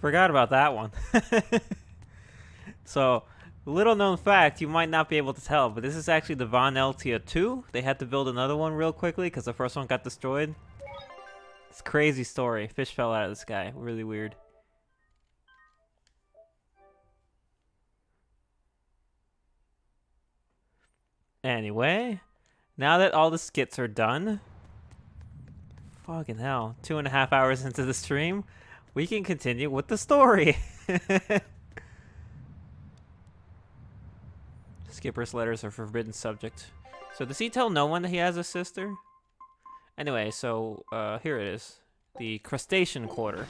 Forgot about that one. So, little known fact, you might not be able to tell, but this is actually the Von Eltia 2. They had to build another one real quickly because the first one got destroyed. It's a crazy story. Fish fell out of the sky. Really weird. Anyway, now that all the skits are done, fucking hell, 2.5 hours into the stream, we can continue with the story. Skipper's letters are forbidden subject. So does he tell no one that he has a sister? Anyway, so here it is. The crustacean quarter.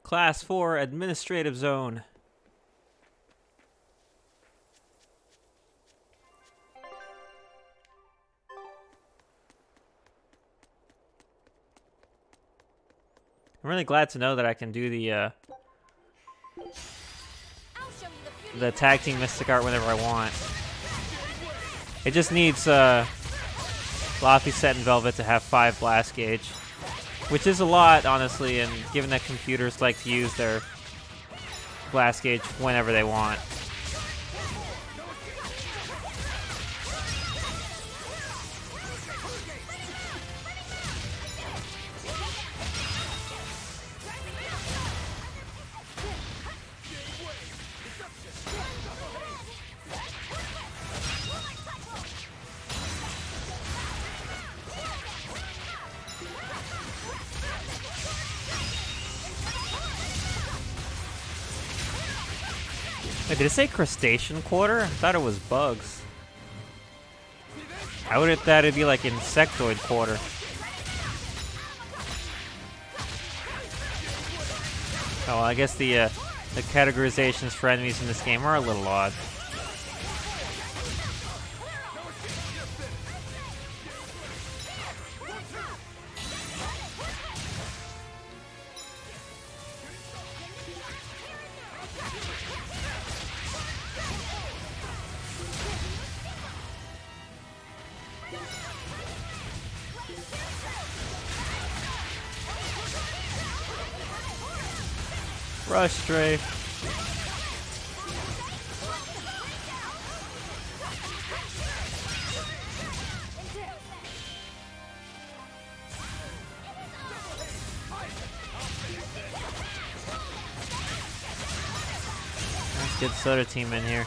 Class 4 administrative zone. I'm really glad to know that I can do the tag team Mystic Art whenever I want. It just needs Laffy, Set, and Velvet to have 5 blast gauge, which is a lot, honestly, and given that computers like to use their blast gauge whenever they want. Wait, did it say crustacean quarter? I thought it was bugs. I would have thought it'd be like insectoid quarter. Oh, well, I guess the categorizations for enemies in this game are a little odd. Rush strafe. get this other team in here.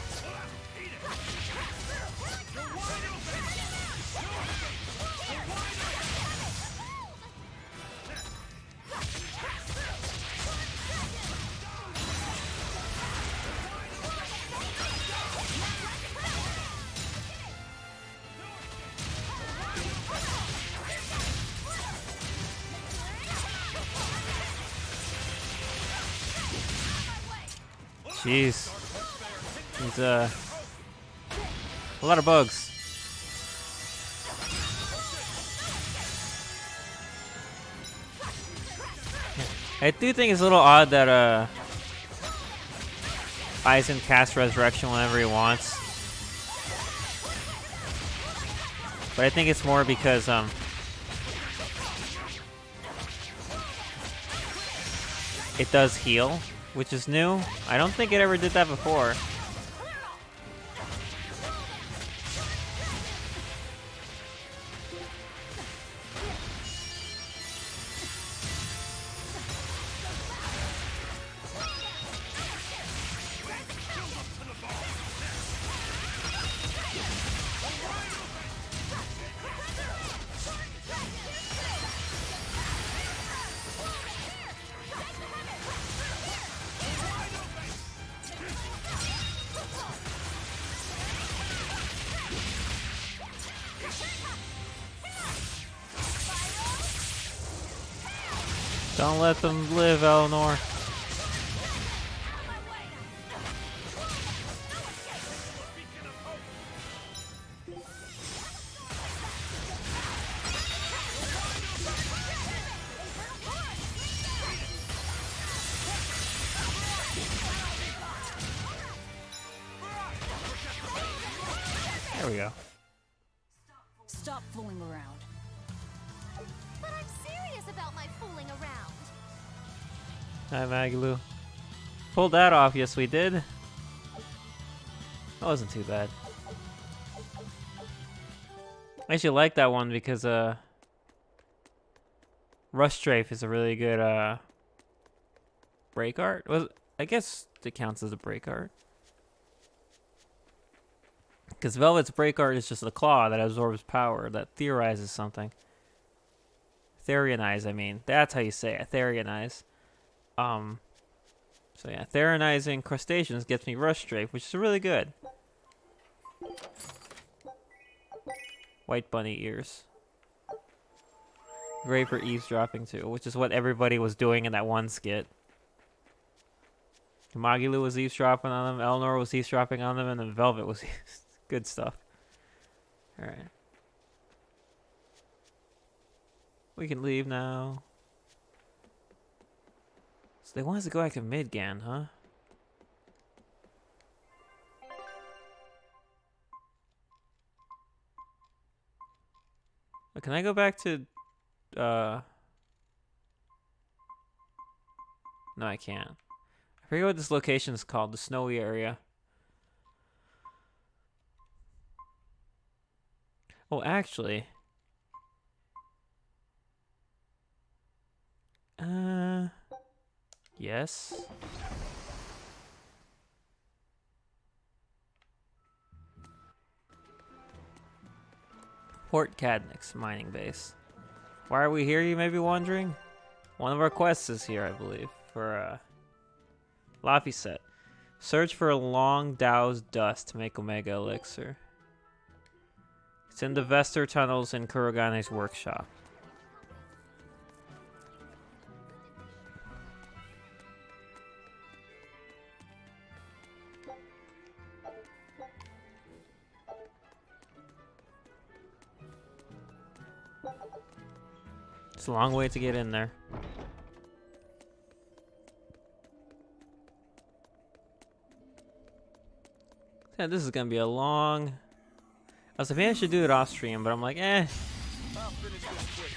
Jeez. There's a lot of bugs. I do think it's a little odd that Aizen casts Resurrection whenever he wants. But I think it's more because it does heal, which is new. I don't think it ever did that before. Don't let them live, Eleanor. There we go.
Stop fooling around.
But I'm serious about my fooling around.
Hi, Magalu. Pulled that off, yes we did. That wasn't too bad. I actually like that one because Rush Strafe is a really good break art. Well, I guess it counts as a break art. Because Velvet's break art is just a claw that absorbs power, that theorizes something. Therionize, I mean. That's how you say it, Therionize. So yeah, Theronizing Crustaceans gets me Rush Strafe, which is really good. White bunny ears. Great for eavesdropping too, which is what everybody was doing in that one skit. Magilu was eavesdropping on them, Eleanor was eavesdropping on them, and then Velvet was good stuff. Alright. We can leave now. So they want us to go back to Midgan, huh? Can I go back to, no, I can't. I forget what this location is called, the snowy area. Oh, actually. Yes. Port Cadnix mining base. Why are we here, you may be wondering? One of our quests is here, I believe, for Laffy set. Search for Long Dow's dust to make Omega Elixir. It's in the Vester tunnels in Kurogane's workshop. It's a long way to get in there. Yeah, this is gonna be a long... I was like, maybe I should do it off stream, but I'm like, give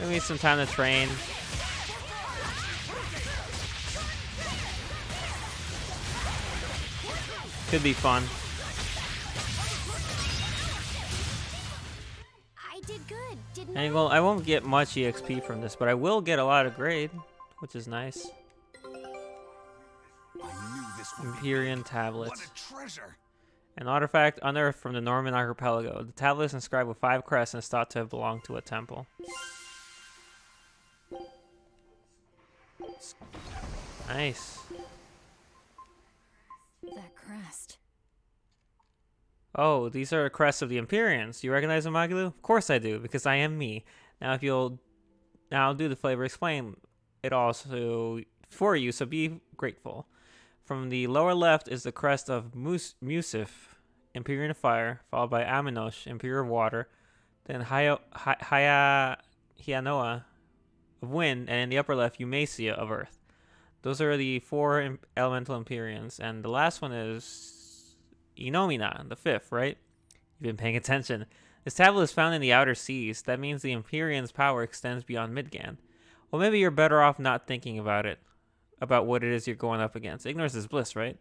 me some time to train. Could be fun.
I did good, didn't
And well, I won't get much EXP from this, but I will get a lot of grade, which is nice.
I knew this would
Empyrean
be
tablets.
What a treasure!
An artifact unearthed from the Norman archipelago. The tablet is inscribed with 5 crests and is thought to have belonged to a temple. Nice.
That crest.
Oh, these are crests of the Empyreans. You recognize them, Magilu? Of course I do, because I am me. Now I'll do the flavor explain it also for you, so be grateful. From the lower left is the crest of Musif, Empyrean of Fire, followed by Aminosh, Empyrean of Water, then Hianoa of Wind, and in the upper left, Eumacia of Earth. Those are the 4 elemental Empyreans, and the last one is Inomina, the 5th, right? You've been paying attention. This tablet is found in the outer seas. That means the Empyrean's power extends beyond Midgan. Well, maybe you're better off not thinking about it, about what it is you're going up against. Ignorance is bliss, right?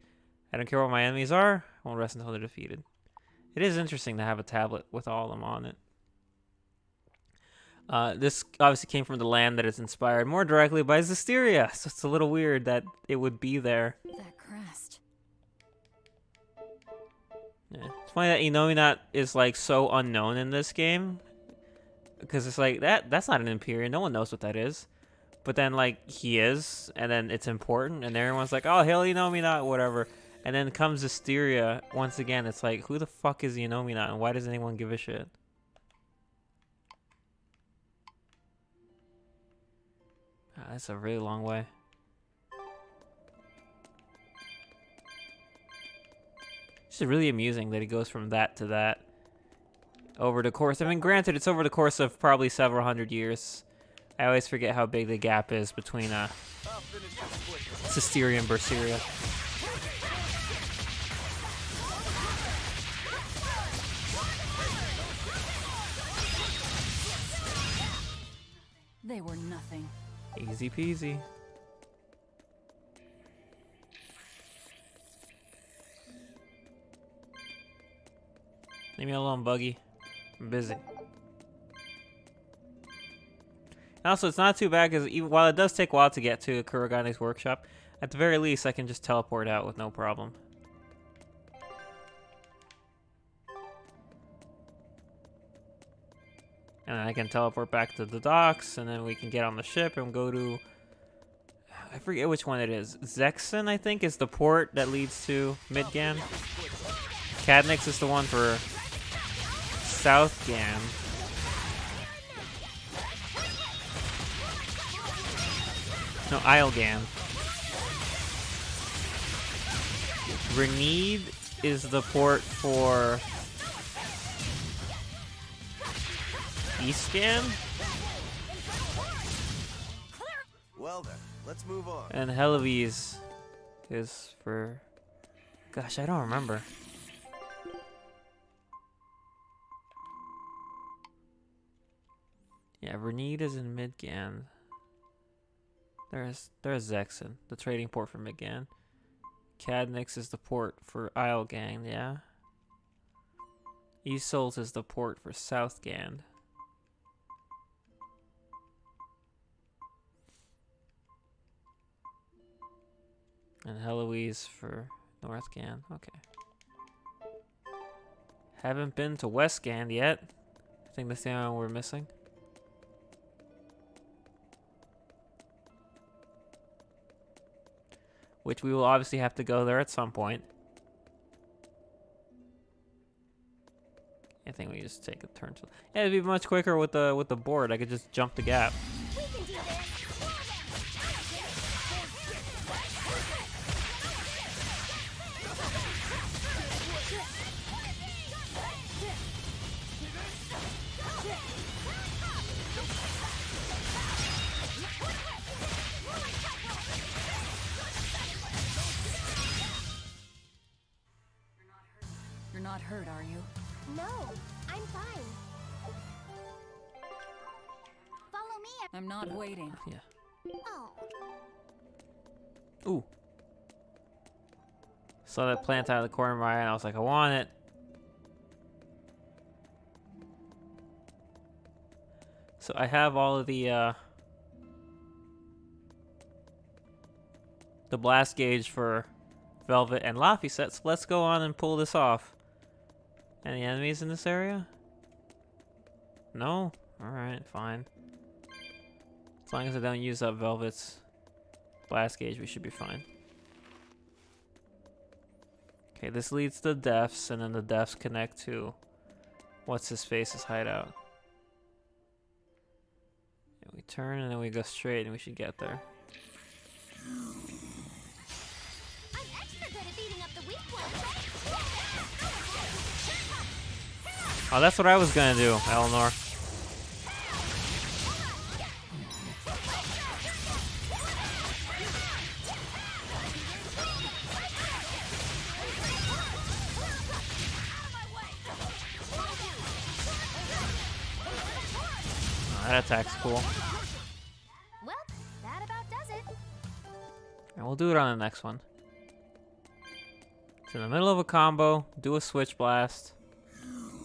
I don't care what my enemies are. I won't rest until they're defeated. It is interesting to have a tablet with all of them on it. This obviously came from the land that is inspired more directly by Zestiria, so it's a little weird that it would be there.
That crest.
Yeah. It's funny that Inominat is like so unknown in this game, because it's like that's not an Empyrean. No one knows what that is. But then like he is, and then it's important, and everyone's like, oh, hail Inominat, whatever. And then comes Zestiria once again. It's like, who the fuck is Inominat, and why does anyone give a shit? That's a really long way. It's really amusing that he goes from that to that over the course. I mean, granted, it's over the course of probably several hundred years. I always forget how big the gap is between Zestiria and Berseria.
They were nothing.
Easy peasy. Leave me alone, Buggy. I'm busy. Also, it's not too bad because while it does take a while to get to Kuragane's workshop, at the very least, I can just teleport out with no problem. And then I can teleport back to the docks, and then we can get on the ship and go to... I forget which one it is. Zexen, I think, is the port that leads to Midgan. Cadnix is the one for Southgan. No, Islegan. Renede is the port for Eastgan?
Well then, let's move on.
And Helives is for... Gosh, I don't remember. Yeah, Renede is in Midgan. There's Zexen, the trading port for Midgan. Cadnix is the port for Islegang, yeah. Isolt is the port for Southgand. And Heloise for Northgan. Okay. Haven't been to Westgan yet. I think that's the only one we're missing. Which we will obviously have to go there at some point. I think we just take a turn to... Yeah, it'd be much quicker with the board. I could just jump the gap.
We can do this.
You're not hurt, are you?
No, I'm fine. Follow me.
I'm not waiting.
Yeah.
Oh,
Ooh. Saw that plant out of the corner of my eye and I was like, I want it. So I have all of the the blast gauge for Velvet and Laphicet, so let's go on and pull this off. Any enemies in this area? No? Alright, fine. As long as I don't use up Velvet's blast gauge, we should be fine. Okay, this leads to Death's, and then the Death's connect to what's-his-face's hideout. And we turn, and then we go straight, and we should get there.
I'm extra good at beating up the weak ones.
Oh, that's what I was gonna do, Eleanor. That attack's cool.
Well, that about does it.
And we'll do it on the next one. It's in the middle of a combo, do a switch blast, and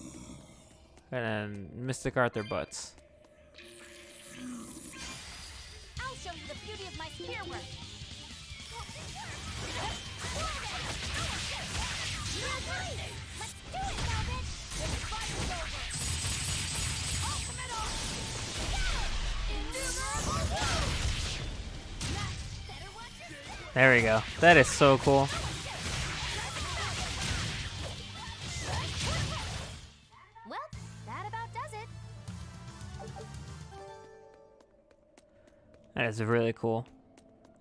then Mystic Art their butts.
I'll show you the beauty of my spear work. Let's do it, Velvet! The fight's over!
There we go. That is so cool.
Well, that about does it.
That is really cool.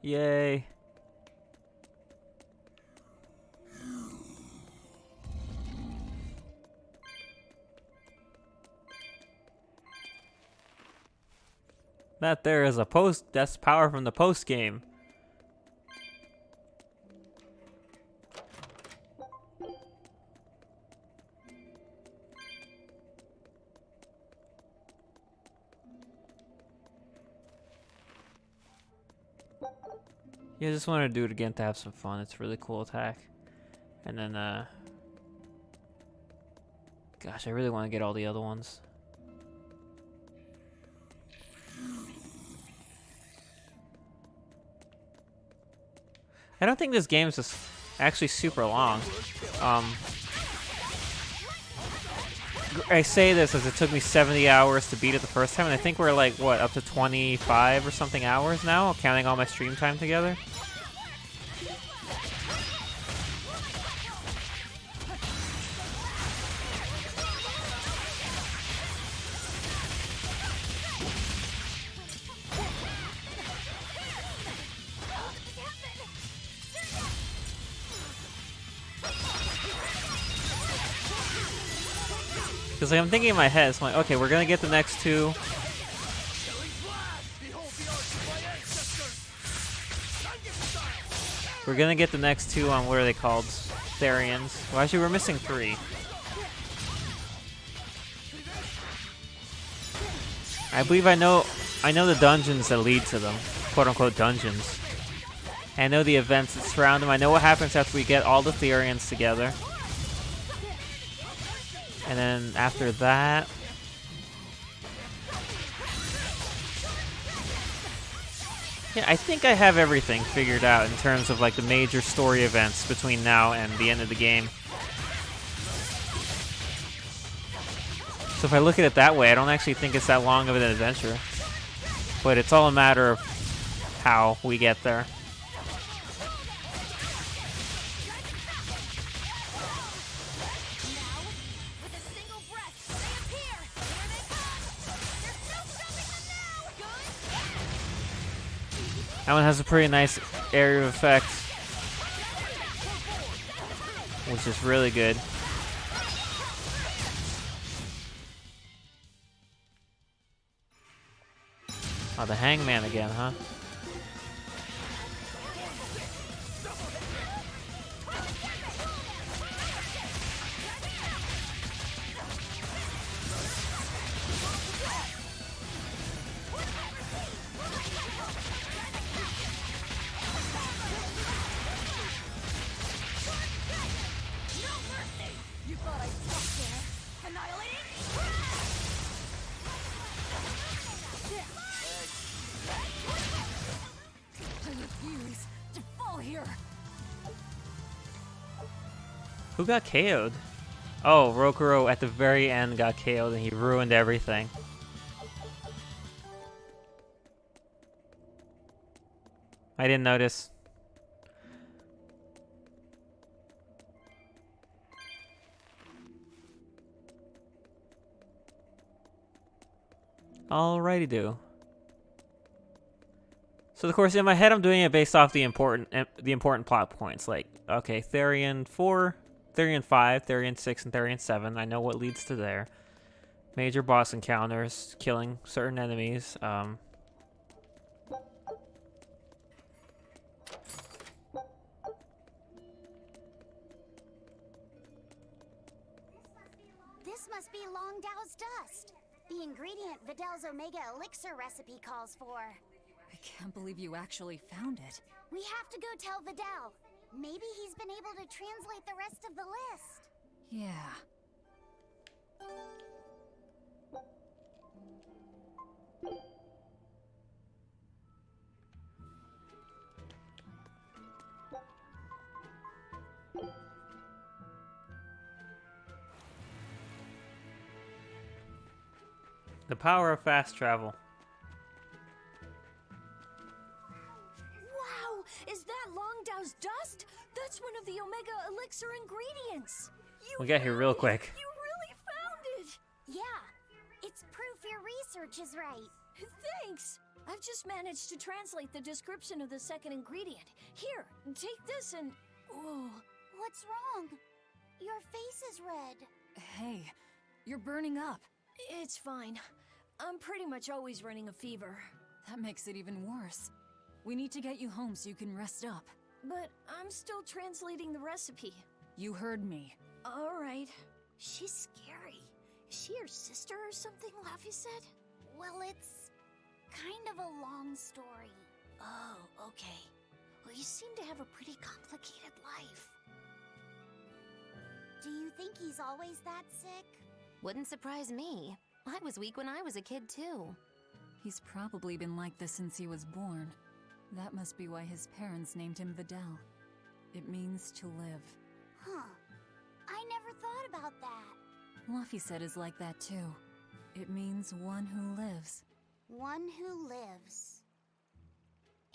Yay. That there is a post. That's power from the post game. Yeah, I just wanted to do it again to have some fun. It's a really cool attack. And then, gosh, I really want to get all the other ones. I don't think this game is just actually super long. I say this as it took me 70 hours to beat it the first time, and I think we're like, what, up to 25 or something hours now, counting all my stream time together? Because like, I'm thinking in my head, it's like, okay, we're gonna get the next two. We're gonna get the next two on, what are they called? Therians. Well, actually, we're missing 3. I believe I know the dungeons that lead to them, quote unquote dungeons. I know the events that surround them. I know what happens after we get all the Therians together. And then after that, yeah, I think I have everything figured out in terms of like the major story events between now and the end of the game. So if I look at it that way, I don't actually think it's that long of an adventure. But it's all a matter of how we get there. That one has a pretty nice area of effect, which is really good. Oh, the Hangman again, huh?
here.
Who got KO'd? Oh, Rokuro at the very end got KO'd and he ruined everything. I didn't notice. Alrighty do. So of course in my head I'm doing it based off the important plot points, like okay, Therion 4, Therion 5, Therion 6, and Therion 7. I know what leads to there. Major boss encounters, killing certain enemies.
This must be Longdow's dust. The ingredient Vidal's Omega Elixir recipe calls for.
I can't believe you actually found it.
We have to go tell Vidal. Maybe he's been able to translate the rest of the list.
Yeah.
The power of fast travel.
Wow! Is that Longdow's dust? That's one of the Omega Elixir ingredients.
We got here real quick.
You really found it!
Yeah, it's proof your research is right.
Thanks! I've just managed to translate the description of the second ingredient. Here, take this and... Oh.
What's wrong? Your face is red.
Hey, you're burning up.
It's fine. I'm pretty much always running a fever.
That makes it even worse. We need to get you home so you can rest up.
But I'm still translating the recipe.
You heard me.
Alright. She's scary. Is she your sister or something, Laffy said?
Well, it's kind of a long story.
Oh, okay. Well, you seem to have a pretty complicated life.
Do you think he's always that sick?
Wouldn't surprise me. I was weak when I was a kid, too.
He's probably been like this since he was born. That must be why his parents named him Vidal. It means to live.
Huh. I never thought about that.
Luffy said is like that too. It means one who lives.
One who lives.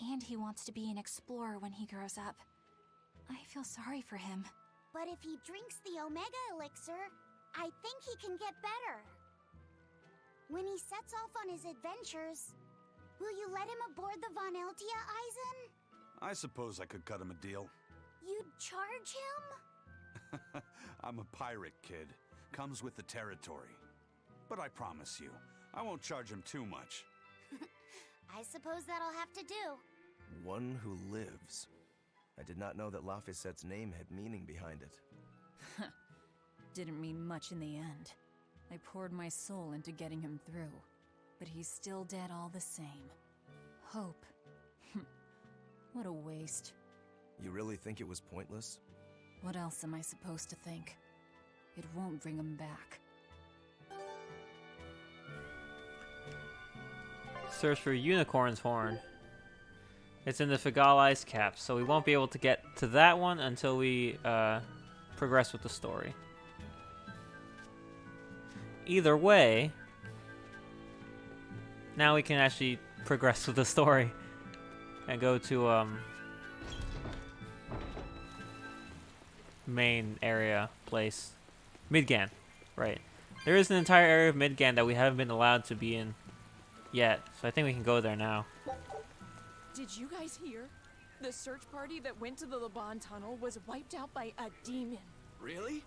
And he wants to be an explorer when he grows up. I feel sorry for him.
But if he drinks the Omega Elixir, I think he can get better. When he sets off on his adventures, will you let him aboard the Von Eltia, Eisen?
I suppose I could cut him a deal.
You'd charge him?
I'm a pirate, kid. Comes with the territory. But I promise you, I won't charge him too much.
I suppose that'll have to do.
One who lives. I did not know that Laphicette's name had meaning behind it.
Didn't mean much in the end. I poured my soul into getting him through, but he's still dead all the same. Hope. What a waste.
You really think it was pointless?
What else am I supposed to think? It won't bring him back.
Search for Unicorn's Horn. It's in the Figal Ice Cap, so we won't be able to get to that one until we progress with the story. Either way, now we can actually progress with the story and go to main area place. Midgan, right. There is an entire area of Midgan that we haven't been allowed to be in yet, so I think we can go there now.
Did you guys hear? The search party that went to the Laban tunnel was wiped out by a demon.
Really?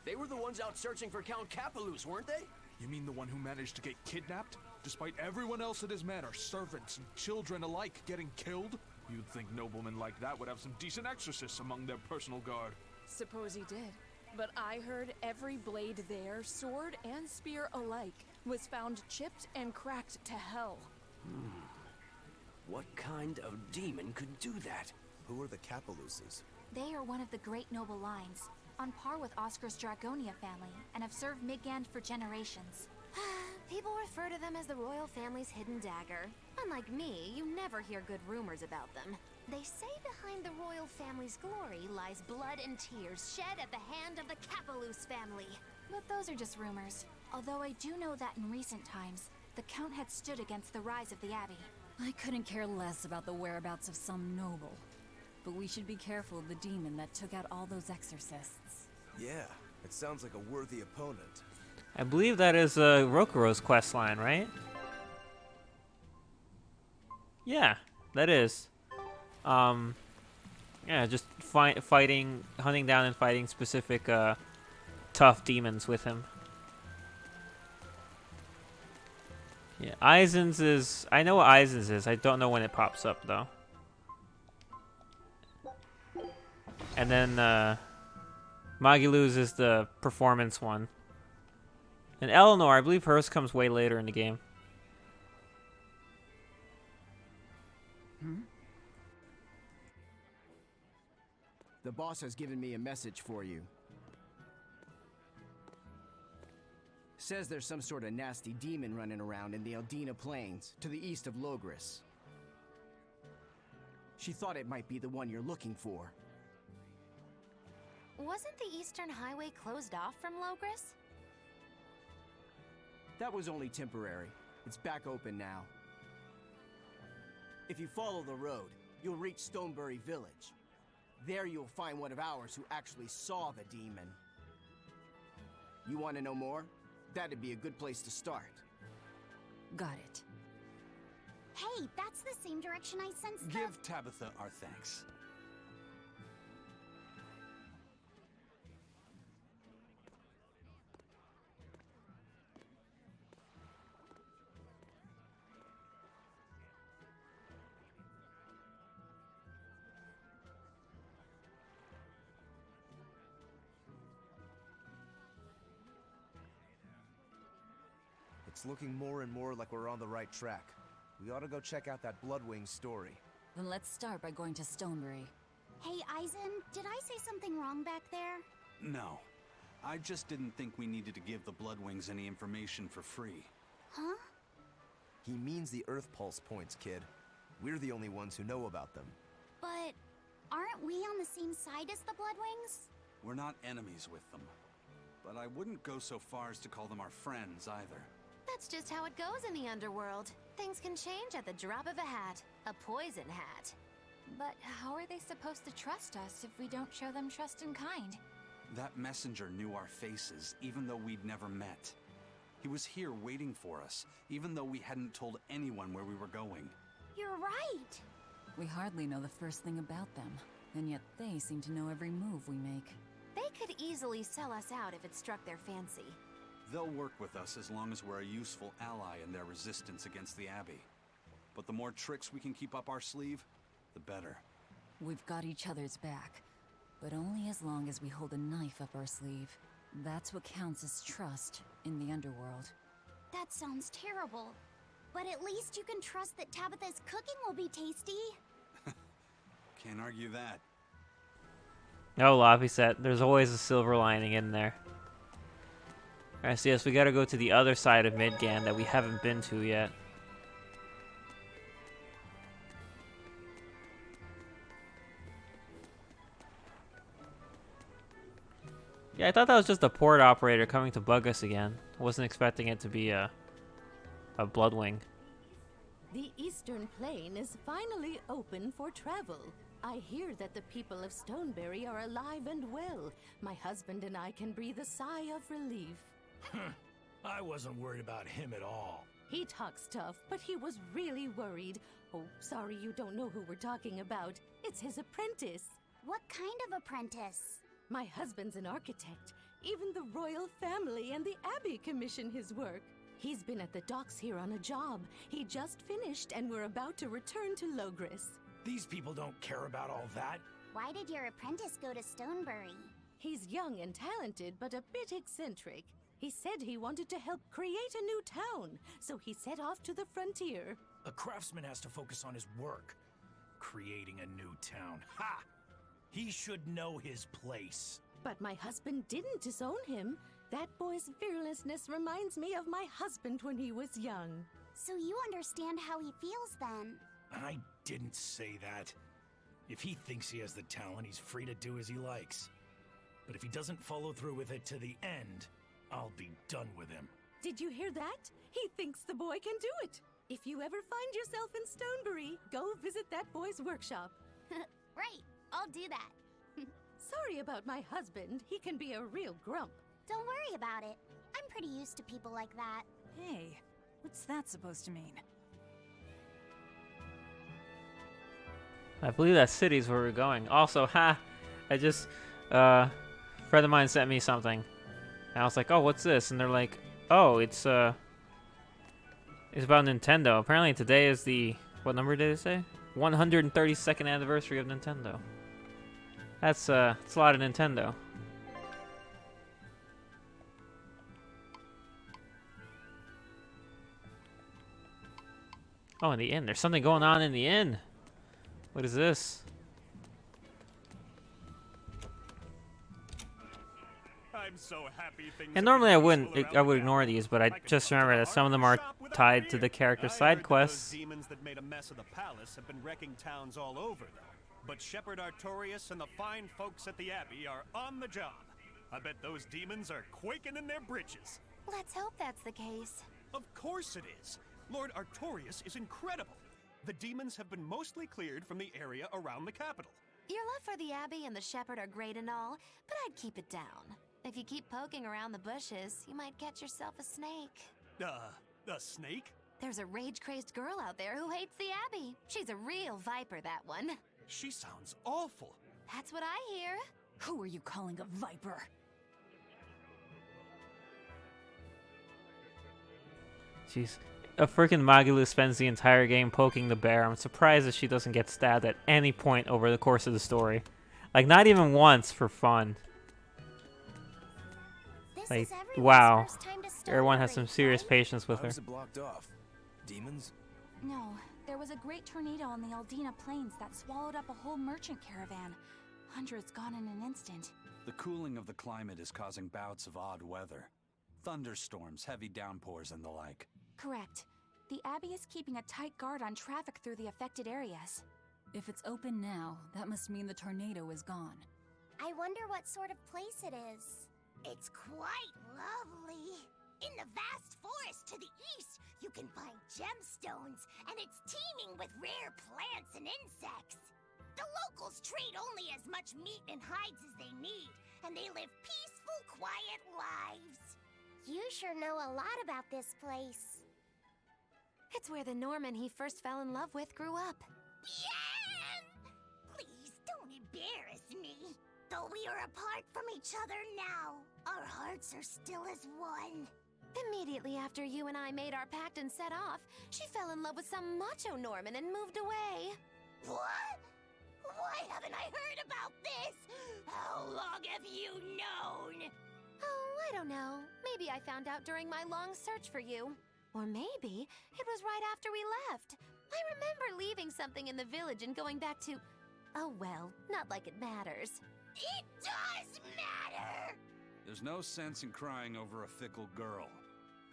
They were the ones out searching for Count Capeluz, weren't they?
You mean the one who managed to get kidnapped? Despite everyone else at his manor, servants and children alike, getting killed? You'd think noblemen like that would have some decent exorcists among their personal guard.
Suppose he did. But I heard every blade there, sword and spear alike, was found chipped and cracked to hell.
What kind of demon could do that?
Who are the Capeluzes?
They are one of the great noble lines, on par with Oscar's Dragonia family, and have served Midgand for generations.
People refer to them as the royal family's hidden dagger. Unlike me, you never hear good rumors about them. They say behind the royal family's glory lies blood and tears shed at the hand of the Capaloose family.
But those are just rumors. Although I do know that in recent times, the Count had stood against the rise of the Abbey.
I couldn't care less about the whereabouts of some noble. But we should be careful of the demon that took out all those exorcists.
Yeah, it sounds like a worthy opponent.
I believe that is Rokuro's quest line, right? Yeah, that is. Yeah, just fighting, hunting down and fighting specific tough demons with him. Yeah, Eisen's is... I know what Eisen's is. I don't know when it pops up, though. And then Magilou's is the performance one. And Eleanor, I believe hers comes way later in the game.
The boss has given me a message for you. Says there's some sort of nasty demon running around in the Eldina Plains, to the east of Logris. She thought it might be the one you're looking for.
Wasn't the Eastern Highway closed off from Logris?
That was only temporary. It's back open now. If you follow the road, you'll reach Stonebury Village. There you'll find one of ours who actually saw the demon. You want to know more? That'd be a good place to start.
Got it.
Hey, that's the same direction I sensed the...
Give Tabitha our thanks.
It's looking more and more like we're on the right track. We ought to go check out that Bloodwing story.
Then let's start by going to Stonebury.
Hey, Eisen, did I say something wrong back there?
No. I just didn't think we needed to give the Bloodwings any information for free.
Huh?
He means the Earth Pulse points, kid. We're the only ones who know about them.
But aren't we on the same side as the Bloodwings?
We're not enemies with them. But I wouldn't go so far as to call them our friends either.
That's just how it goes in the underworld. Things can change at the drop of a hat. A poison hat.
But how are they supposed to trust us if we don't show them trust in kind?
That messenger knew our faces, even though we'd never met. He was here waiting for us, even though we hadn't told anyone where we were going.
You're right!
We hardly know the first thing about them, and yet they seem to know every move we make.
They could easily sell us out if it struck their fancy.
They'll work with us as long as we're a useful ally in their resistance against the Abbey. But the more tricks we can keep up our sleeve, the better.
We've got each other's back, but only as long as we hold a knife up our sleeve. That's what counts as trust in the underworld.
That sounds terrible. But at least you can trust that Tabitha's cooking will be tasty.
Can't argue that.
Oh, Laphicet, there's always a silver lining in there. Alright, so yes, we gotta go to the other side of Midgand that we haven't been to yet. Yeah, I thought that was just a port operator coming to bug us again. I wasn't expecting it to be a Bloodwing.
The Eastern Plain is finally open for travel. I hear that the people of Stonebury are alive and well. My husband and I can breathe a sigh of relief.
I wasn't worried about him at all.
He talks tough, but he was really worried. Oh, sorry you don't know who we're talking about. It's his apprentice.
What kind of apprentice?
My husband's an architect. Even the royal family and the Abbey commission his work. He's been at the docks here on a job. He just finished and we're about to return to Logris.
These people don't care about all that.
Why did your apprentice go to Stonebury?
He's young and talented, but a bit eccentric. He said he wanted to help create a new town, so he set off to the frontier.
A craftsman has to focus on his work. Creating a new town. Ha! He should know his place.
But my husband didn't disown him. That boy's fearlessness reminds me of my husband when he was young.
So you understand how he feels then?
I didn't say that. If he thinks he has the talent, he's free to do as he likes. But if he doesn't follow through with it to the end, I'll be done with him.
Did you hear that? He thinks the boy can do it. If you ever find yourself in Stonebury, go visit that boy's workshop.
Right, I'll do that.
Sorry about my husband. He can be a real grump.
Don't worry about it. I'm pretty used to people like that.
Hey, what's that supposed to mean?
I believe that city's where we're going. Also, I just, friend of mine sent me something. And I was like, oh, what's this? And they're like, oh, it's about Nintendo. Apparently today is the, what number did it say? 132nd anniversary of Nintendo. That's a lot of Nintendo. Oh, in the inn. There's something going on in the inn. What is this?
I'm so happy things
And normally I would ignore these, but I just remember that some of them are tied to the character's side quests.
Those demons that made a mess of the palace have been wrecking towns all over, though. But Shepherd Artorias and the fine folks at the Abbey are on the job. I bet those demons are quaking in their britches.
Let's hope that's the case.
Of course it is. Lord Artorias is incredible. The demons have been mostly cleared from the area around the capital.
Your love for the Abbey and the Shepherd are great and all, but I'd keep it down. If you keep poking around the bushes, you might catch yourself a snake.
A snake?
There's a rage-crazed girl out there who hates the Abbey. She's a real viper, that one.
She sounds awful.
That's what I hear.
Who are you calling a viper?
Jeez. A freaking Magulu spends the entire game poking the bear. I'm surprised that she doesn't get stabbed at any point over the course of the story. Like, not even once for fun. Like, wow. Everyone has some serious patience with her.
How is it blocked off? Demons?
No, there was a great tornado on the Aldina Plains that swallowed up a whole merchant caravan. Hundreds gone in an instant.
The cooling of the climate is causing bouts of odd weather. Thunderstorms, heavy downpours, and the like.
Correct. The Abbey is keeping a tight guard on traffic through the affected areas.
If it's open now, that must mean the tornado is gone.
I wonder what sort of place it is. It's quite lovely. In the vast forest to the east, you can find gemstones, and it's teeming with rare plants and insects. The locals trade only as much meat and hides as they need, and they live peaceful, quiet lives. You sure know a lot about this place.
It's where the Norman he first fell in love with grew up.
Bien! Please don't embarrass me. Though we are apart from each other now, our hearts are still as one.
Immediately after you and I made our pact and set off, she fell in love with some macho Norman and moved away.
What? Why haven't I heard about this? How long have you known?
Oh, I don't know. Maybe I found out during my long search for you. Or maybe it was right after we left. I remember leaving something in the village and going back to... Oh well, not like it matters.
It does matter!
There's no sense in crying over a fickle girl.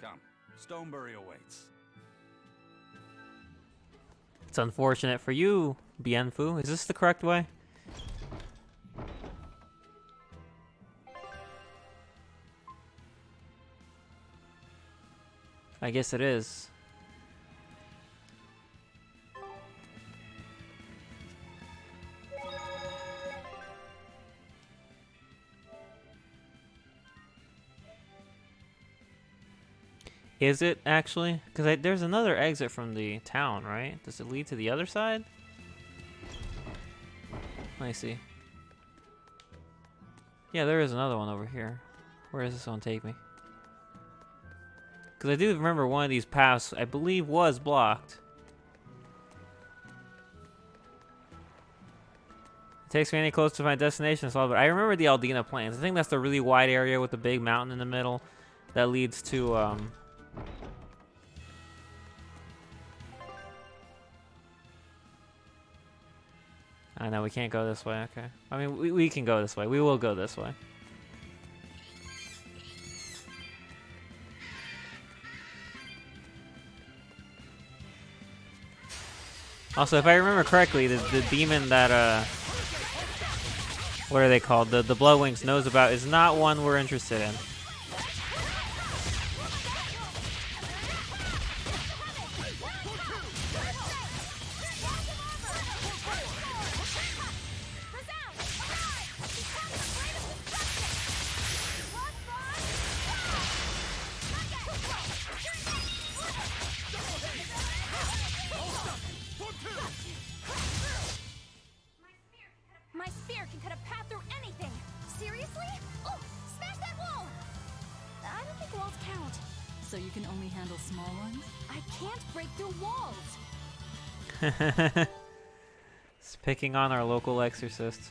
Come, Stonebury awaits.
It's unfortunate for you, Bienfu. Is this the correct way? I guess it is. Is it actually? Because there's another exit from the town, right? Does it lead to the other side? Let me see. Yeah, there is another one over here. Where does this one take me? Because I do remember one of these paths, I believe, was blocked. It takes me any closer to my destination, but I remember the Aldina Plains. I think that's the really wide area with the big mountain in the middle that leads to, I know, we can't go this way, okay. I mean, we can go this way. We will go this way. Also, if I remember correctly, the demon that what are they called? The Bloodwings knows about is not one we're interested in.
My spear can cut a path through anything! Seriously? Oh, smash that wall! I don't think walls count.
So you can only handle small ones?
I can't break through walls!
It's picking on our local exorcist.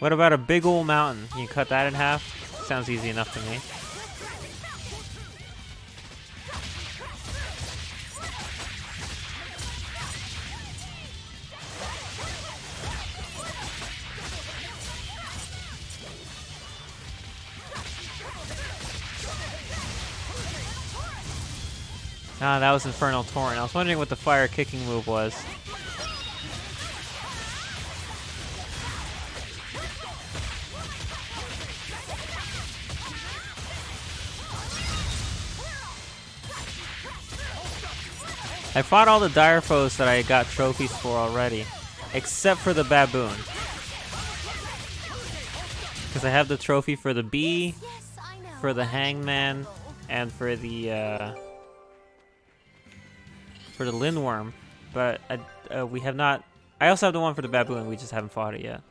What about a big old mountain? Can you cut that in half? Sounds easy enough to me. Ah, that was Infernal Torrent. I was wondering what the fire kicking move was. I fought all the dire foes that I got trophies for already, except for the baboon. Because I have the trophy for the bee, for the hangman, and for the lindworm. But we have not. I also have the one for the baboon. We just haven't fought it yet.